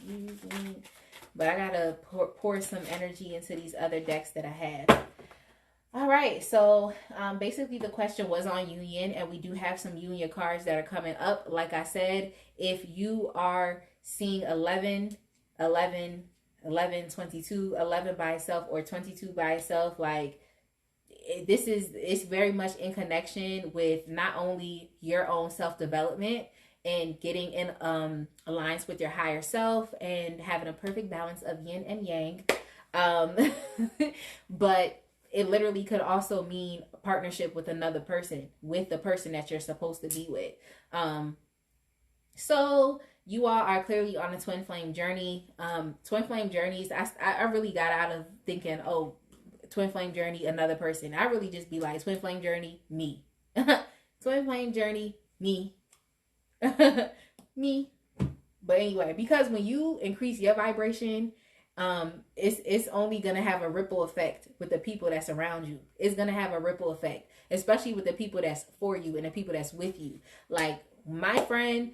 But I gotta pour some energy into these other decks that I have. All right, so basically the question was on union, and we do have some union cards that are coming up. Like I said, if you are seeing 11, 22, 11 by itself, or 22 by itself, like, it's very much in connection with not only your own self-development and getting in alliance with your higher self and having a perfect balance of yin and yang, but it literally could also mean a partnership with another person, with the person that you're supposed to be with. So you all are clearly on a twin flame journey. Twin flame journeys, I really got out of thinking, oh, twin flame journey, another person. I really just be like, twin flame journey, me. Twin flame journey, me. Me. But anyway, because when you increase your vibration, it's only gonna have a ripple effect with the people that's around you. It's gonna have a ripple effect, especially with the people that's for you and the people that's with you. Like my friend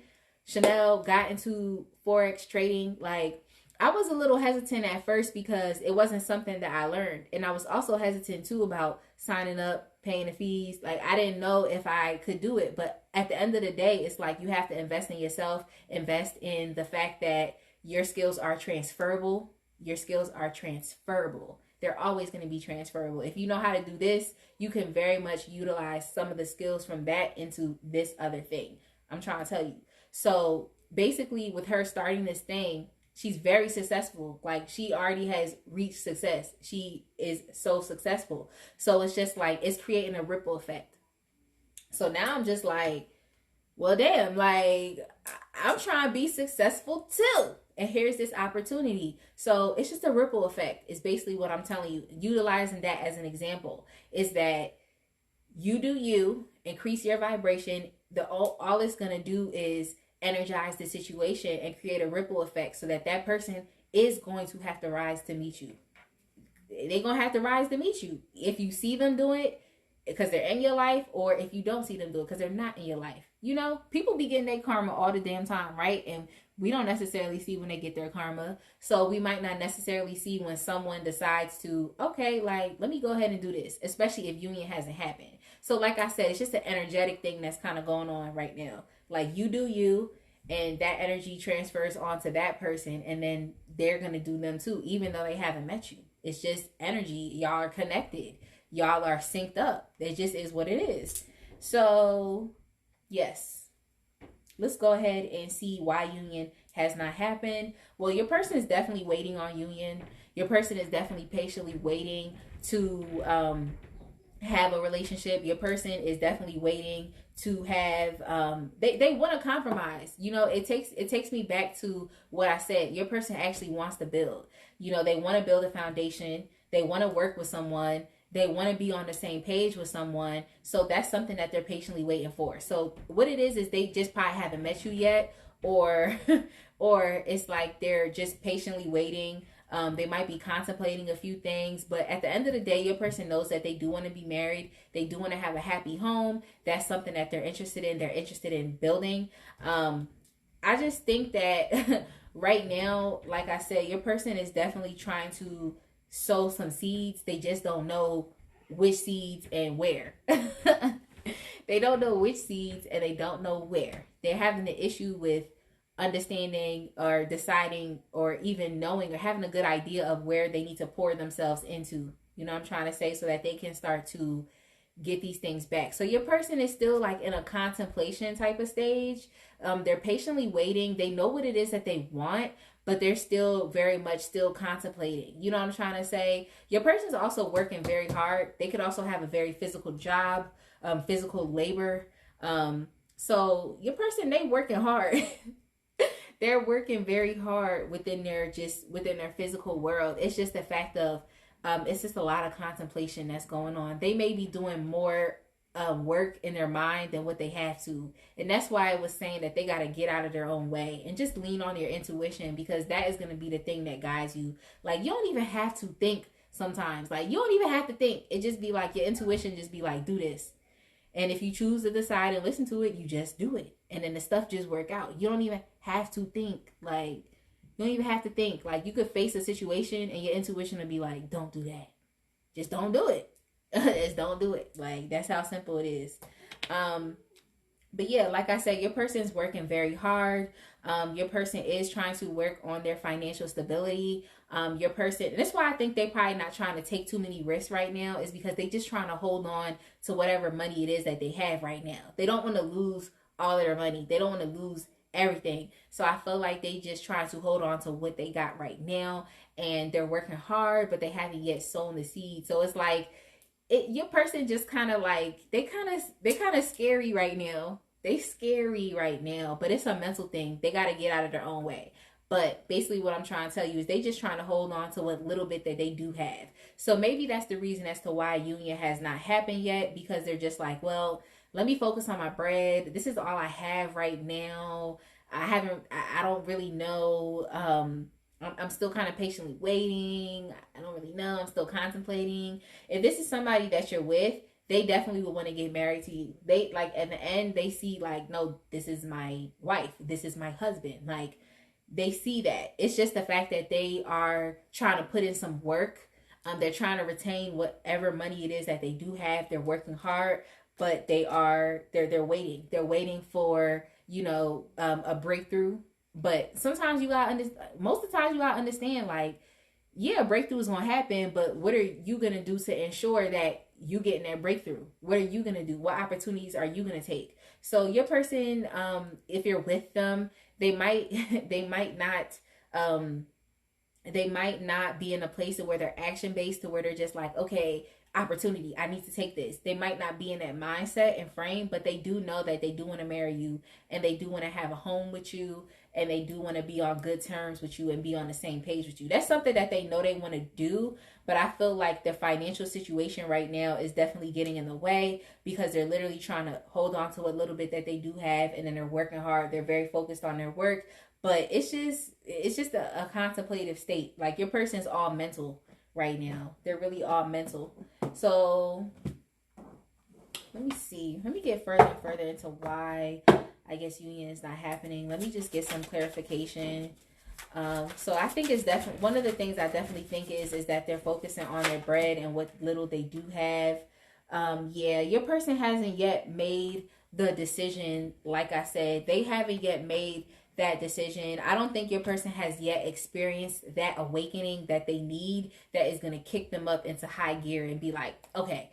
Chanel got into Forex trading. Like, I was a little hesitant at first because it wasn't something that I learned. And I was also hesitant too about signing up, paying the fees. Like, I didn't know if I could do it. But at the end of the day, it's like you have to invest in yourself, invest in the fact that your skills are transferable. Your skills are transferable. They're always going to be transferable. If you know how to do this, you can very much utilize some of the skills from that into this other thing. I'm trying to tell you. So basically with her starting this thing, she's very successful. Like, she already has reached success. She is so successful. So it's just like, it's creating a ripple effect. So now I'm just like, well, damn, like, I'm trying to be successful too. And here's this opportunity. So it's just a ripple effect. It's basically what I'm telling you. Utilizing that as an example is that you do you, increase your vibration. All it's going to do is energize the situation and create a ripple effect so that that person is going to have to rise to meet you. They're going to have to rise to meet you. If you see them do it because they're in your life, or if you don't see them do it because they're not in your life. You know, people be getting their karma all the damn time, right? And we don't necessarily see when they get their karma. So we might not necessarily see when someone decides to, okay, like, let me go ahead and do this, especially if union hasn't happened. So like I said, it's just an energetic thing that's kind of going on right now. Like, you do you, and that energy transfers onto that person, and then they're going to do them too, even though they haven't met you. It's just energy. Y'all are connected. Y'all are synced up. It just is what it is. So, yes. Let's go ahead and see why union has not happened. Well, your person is definitely waiting on union. Your person is definitely patiently waiting to have a relationship. Your person is definitely waiting to have they want to compromise. You know, it takes me back to what I said. Your person actually wants to build. You know, they want to build a foundation. They want to work with someone. They want to be on the same page with someone. So that's something that they're patiently waiting for. So what it is they just probably haven't met you yet, or or it's like they're just patiently waiting. They might be contemplating a few things, but at the end of the day, your person knows that they do want to be married. They do want to have a happy home. That's something that they're interested in. They're interested in building. I just think that right now, like I said, your person is definitely trying to sow some seeds. They just don't know which seeds and where. They don't know which seeds and they don't know where. They're having an issue with understanding or deciding or even knowing or having a good idea of where they need to pour themselves into. You know what I'm trying to say? So that they can start to get these things back. So your person is still like in a contemplation type of stage. They're patiently waiting. They know what it is that they want, but they're still very much still contemplating. You know what I'm trying to say? Your person's also working very hard. They could also have a very physical job, physical labor. So your person, they working hard. They're working very hard within their physical world. It's just the fact of it's just a lot of contemplation that's going on. They may be doing more work in their mind than what they have to. And that's why I was saying that they got to get out of their own way and just lean on your intuition, because that is going to be the thing that guides you. Like, you don't even have to think sometimes. Like, you don't even have to think. It just be like your intuition just be like, do this. And if you choose to decide and listen to it, you just do it. And then the stuff just work out. You don't even have to think. Like, you don't even have to think. Like, you could face a situation and your intuition will be like, don't do that. Just don't do it. Just don't do it. Like, that's how simple it is. But yeah, like I said, your person's working very hard. Your person is trying to work on their financial stability. Your person, and that's why I think they probably not trying to take too many risks right now, is because they just trying to hold on to whatever money it is that they have right now. They don't want to lose all of their money. They don't want to lose everything. So I feel like they just trying to hold on to what they got right now, and they're working hard, but they haven't yet sown the seed. So it's like, your person just kind of like, they kind of scary right now. They scary right now, but it's a mental thing. They got to get out of their own way. But basically what I'm trying to tell you is they just trying to hold on to what little bit that they do have. So maybe that's the reason as to why union has not happened yet, because they're just like, well, let me focus on my bread. This is all I have right now. I don't really know. I'm still kind of patiently waiting. I don't really know. I'm still contemplating. If this is somebody that you're with, they definitely will want to get married to you. They, like, at the end, they see like, no, this is my wife. This is my husband. Like, they see that. It's just the fact that they are trying to put in some work. They're trying to retain whatever money it is that they do have. They're working hard, but they're waiting. They're waiting for, a breakthrough. But sometimes most of the times you gotta understand, like, yeah, breakthrough is gonna happen, but what are you gonna do to ensure that you getting that breakthrough? What are you gonna do? What opportunities are you gonna take? So your person, if you're with them, they might not be in a place where they're action based, to where they're just like, okay, opportunity, I need to take this. They might not be in that mindset and frame, but they do know that they do want to marry you, and they do want to have a home with you, and they do want to be on good terms with you and be on the same page with you. That's something that they know they want to do, but I feel like the financial situation right now is definitely getting in the way, because they're literally trying to hold on to a little bit that they do have, and then they're working hard. They're very focused on their work, but it's just a contemplative state. Like, your person's all mental right now. They're really all mental. So let me see. Let me get further and further into why I guess union is not happening. Let me just get some clarification. So I think it's definitely one of the things I definitely think is that they're focusing on their bread and what little they do have. Yeah, your person hasn't yet made the decision. Like I said, they haven't yet made that decision. I don't think your person has yet experienced that awakening that they need, that is going to kick them up into high gear and be like, okay,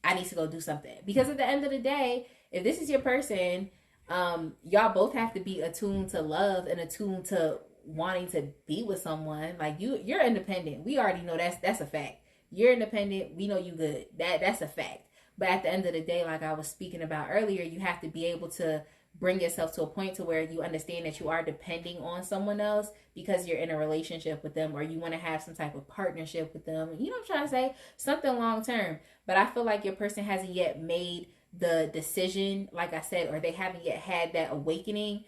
I need to go do something. Because at the end of the day, if this is your person, y'all both have to be attuned to love and attuned to wanting to be with someone. Like, you're independent. We already know that's a fact. You're independent. We know you good. That's a fact. But at the end of the day, like I was speaking about earlier, you have to be able to bring yourself to a point to where you understand that you are depending on someone else because you're in a relationship with them, or you want to have some type of partnership with them. You know what I'm trying to say? Something long term. But I feel like your person hasn't yet made the decision, like I said, or they haven't yet had that awakening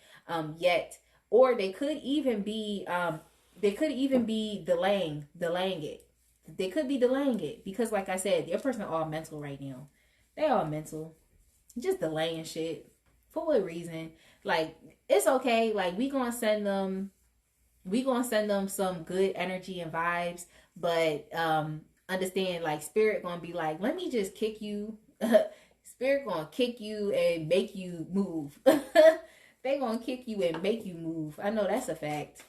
yet. Or they could even be delaying it. They could be delaying it because, like I said, your person all mental right now. They all mental, just delaying shit. For what reason? Like, it's okay. Like, we gonna send them some good energy and vibes, but understand, like, spirit gonna be like, let me just kick you. Spirit gonna kick you and make you move. They gonna kick you and make you move. I know that's a fact.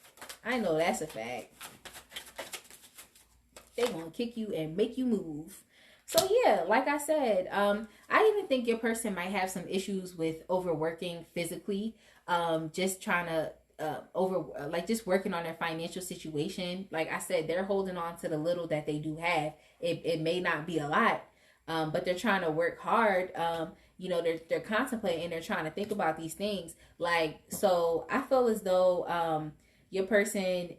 They gonna kick you and make you move. So yeah, like I said, I even think your person might have some issues with overworking physically, just trying to just working on their financial situation. Like I said, they're holding on to the little that they do have. It may not be a lot, but they're trying to work hard. They're contemplating, they're trying to think about these things. Like, so I feel as though your person,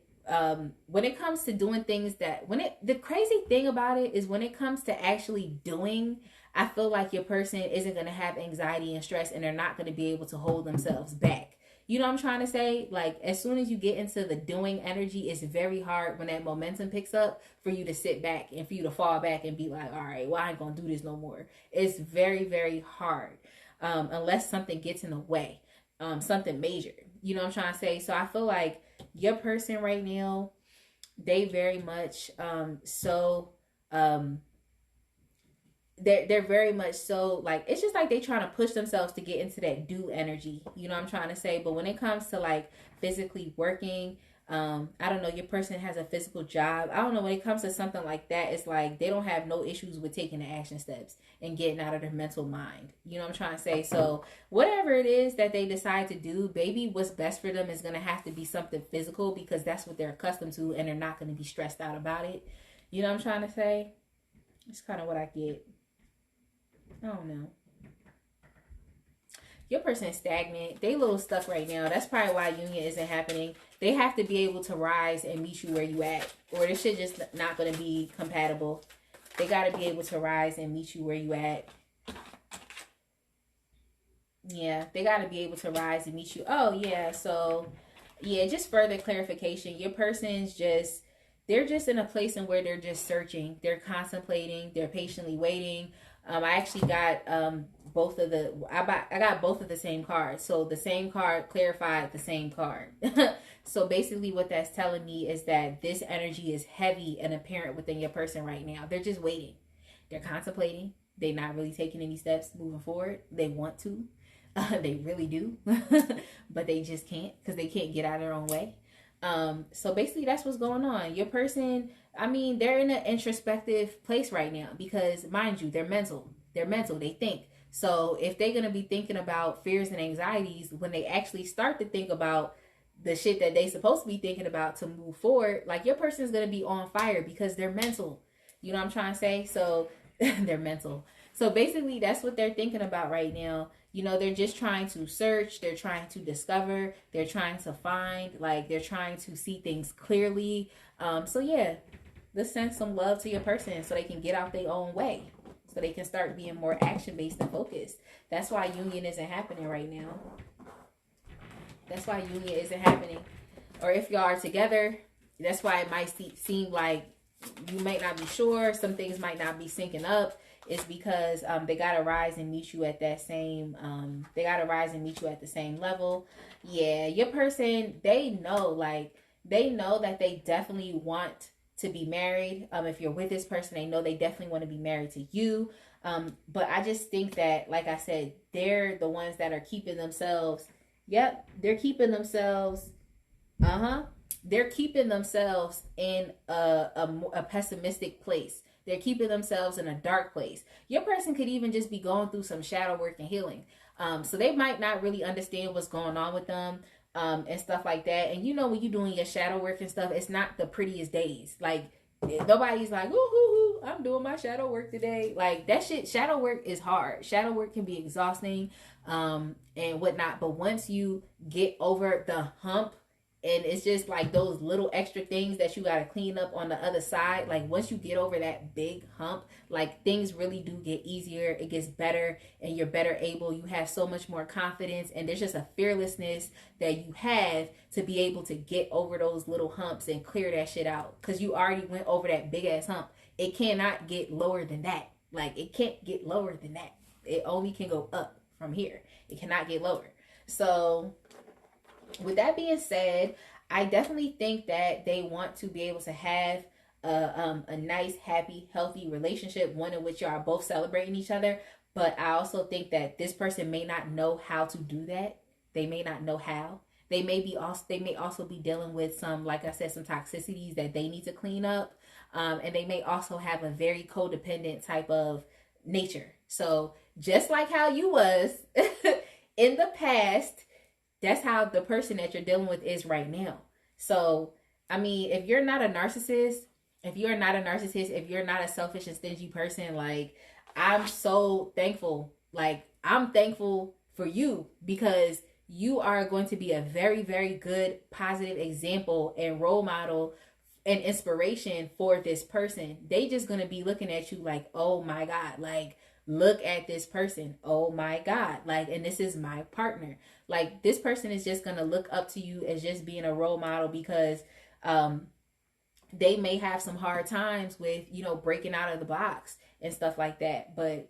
when it comes to doing things the crazy thing about it is when it comes to actually doing, I feel like your person isn't going to have anxiety and stress, and they're not going to be able to hold themselves back. You know what I'm trying to say? Like, as soon as you get into the doing energy, it's very hard when that momentum picks up for you to sit back and for you to fall back and be like, all right, well, I ain't going to do this no more. It's very, very hard, unless something gets in the way, something major. You know what I'm trying to say? So I feel like your person right now, they very much they're very much so, like, it's just like they trying to push themselves to get into that do energy. You know what I'm trying to say? But when it comes to like physically working, I don't know, your person has a physical job. I don't know, when it comes to something like that, it's like they don't have no issues with taking the action steps and getting out of their mental mind. You know what I'm trying to say? So whatever it is that they decide to do, baby, what's best for them is going to have to be something physical, because that's what they're accustomed to, and they're not going to be stressed out about it. You know what I'm trying to say? It's kind of what I get. I don't know. Your person is stagnant. They a little stuck right now. That's probably why union isn't happening. They have to be able to rise and meet you where you at, or this shit just not going to be compatible. They got to be able to rise and meet you where you at. Yeah, they got to be able to rise and meet you. Oh, yeah. So, yeah, just further clarification. Your person's they're just in a place in where they're just searching. They're contemplating. They're patiently waiting. I actually got I got both of the same cards. So the same card clarified the same card. So basically what that's telling me is that this energy is heavy and apparent within your person right now. They're just waiting. They're contemplating. They're not really taking any steps moving forward. They want to. They really do. But they just can't, because they can't get out of their own way. So basically that's what's going on. Your person, I mean, they're in an introspective place right now because, mind you, they're mental. They think. So if they're going to be thinking about fears and anxieties, when they actually start to think about the shit that they supposed to be thinking about to move forward, like, your person is going to be on fire because they're mental. You know what I'm trying to say? So they're mental. So basically that's what they're thinking about right now. You know, they're just trying to search. They're trying to discover. They're trying to find. Like, they're trying to see things clearly. So, yeah, let's send some love to your person so they can get out their own way. So they can start being more action-based and focused. That's why union isn't happening right now. That's why union isn't happening. Or if y'all are together, that's why it might seem like you might not be sure. Some things might not be syncing up. It's because they gotta rise and meet you at that same the same level. Yeah, your person, they know that they definitely want to be married. If you're with this person, they know they definitely want to be married to you. But I just think that, like I said, they're the ones that are keeping themselves. Yep, they're keeping themselves. They're keeping themselves in a pessimistic place. They're keeping themselves in a dark place. Your person could even just be going through some shadow work and healing. So they might not really understand what's going on with them, and stuff like that. And you know, when you're doing your shadow work and stuff, it's not the prettiest days. Like, nobody's like, ooh, ooh, ooh. I'm doing my shadow work today. Like that shit, shadow work is hard. Shadow work can be exhausting, and whatnot. But once you get over the hump, and it's just like those little extra things that you got to clean up on the other side. Like once you get over that big hump, like things really do get easier. It gets better, and you're better able. You have so much more confidence, and there's just a fearlessness that you have to be able to get over those little humps and clear that shit out, because you already went over that big ass hump. It cannot get lower than that. Like it can't get lower than that. It only can go up from here. It cannot get lower. So with that being said, I definitely think that they want to be able to have a nice, happy, healthy relationship, one in which you are both celebrating each other. But I also think that this person may not know how to do that. They may not know how. They may also be dealing with some, like I said, some toxicities that they need to clean up. And they may also have a very codependent type of nature. So just like how you was in the past, that's how the person that you're dealing with is right now. So, I mean, if you're not a narcissist, if you're not a selfish and stingy person, like, I'm so thankful. Like, I'm thankful for you, because you are going to be a very, very good, positive example and role model and inspiration for this person. They just going to be looking at you like, oh my God, like, look at this person. Oh my God. Like, and this is my partner. Like, this person is just going to look up to you as just being a role model, because they may have some hard times with, breaking out of the box and stuff like that. But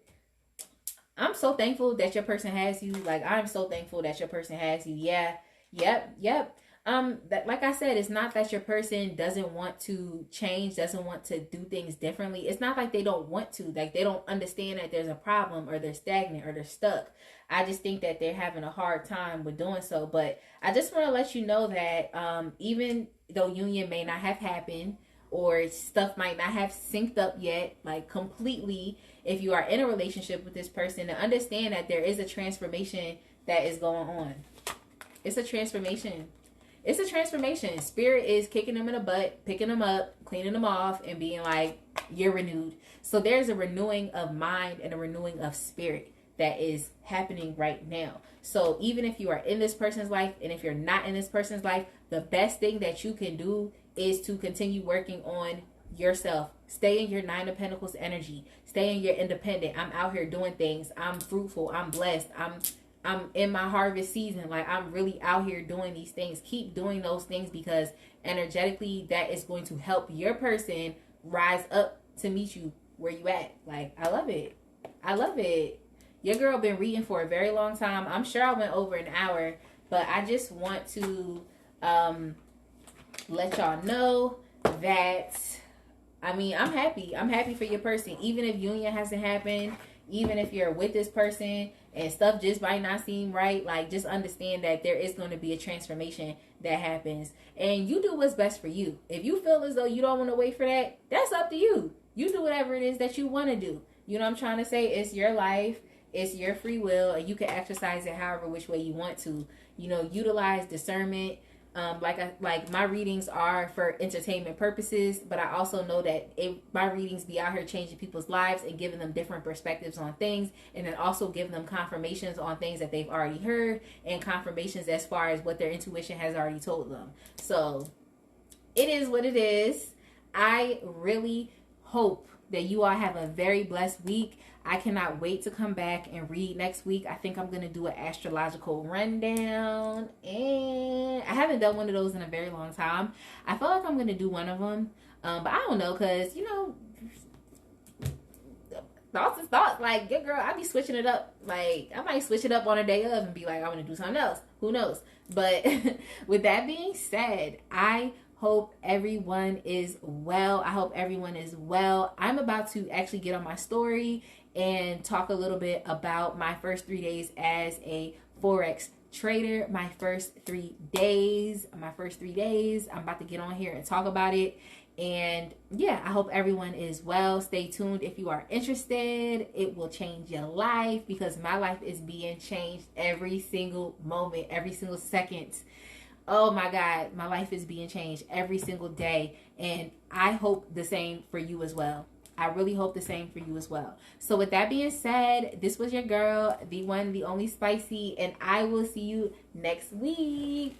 I'm so thankful that your person has you. Like, I'm so thankful that your person has you. Yeah. Yep. That, like I said, it's not that your person doesn't want to change, doesn't want to do things differently. It's not like they don't want to, like they don't understand that there's a problem, or they're stagnant, or they're stuck. I just think that they're having a hard time with doing so. But I just want to let you know that even though union may not have happened, or stuff might not have synced up yet, like completely, if you are in a relationship with this person, to understand that there is a transformation that is going on. It's a transformation. It's a transformation. Spirit is kicking them in the butt, picking them up, cleaning them off, and being like, you're renewed. So there's a renewing of mind and a renewing of spirit that is happening right now. So even if you are in this person's life, and if you're not in this person's life, the best thing that you can do is to continue working on yourself. Stay in your Nine of Pentacles energy. Stay in your independent. I'm out here doing things. I'm fruitful. I'm blessed. I'm in my harvest season. Like, I'm really out here doing these things. Keep doing those things, because energetically that is going to help your person rise up to meet you where you at. Like, I love it. I love it. Your girl been reading for a very long time. I'm sure I went over an hour, but I just want to let y'all know that, I mean, I'm happy. I'm happy for your person. Even if union hasn't happened, even if you're with this person and stuff just might not seem right, like, just understand that there is going to be a transformation that happens, and you do what's best for you. If you feel as though you don't want to wait for that, that's up to you. You do whatever it is that you want to do. You know what I'm trying to say? It's your life. It's your free will, and you can exercise it however which way you want to. Utilize discernment. Like my readings are for entertainment purposes, but I also know that my readings be out here changing people's lives and giving them different perspectives on things, and then also giving them confirmations on things that they've already heard, and confirmations as far as what their intuition has already told them. So it is what it is. I really hope that you all have a very blessed week. I cannot wait to come back and read next week. I think I'm going to do an astrological rundown, and I haven't done one of those in a very long time. I feel like I'm going to do one of them, but I don't know, because, thoughts is thoughts. Like, your girl, I be switching it up. Like, I might switch it up on a day of and be like, I want to do something else. Who knows? But with that being said, I hope everyone is well. I hope everyone is well. I'm about to actually get on my story and talk a little bit about my first 3 days as a Forex trader. My first 3 days. I'm about to get on here and talk about it. And yeah, I hope everyone is well. Stay tuned if you are interested. It will change your life, because my life is being changed every single moment, every single second. Oh my God, my life is being changed every single day, and I hope the same for you as well. I really hope the same for you as well. So with that being said, this was your girl, the one, the only Spicy, and I will see you next week.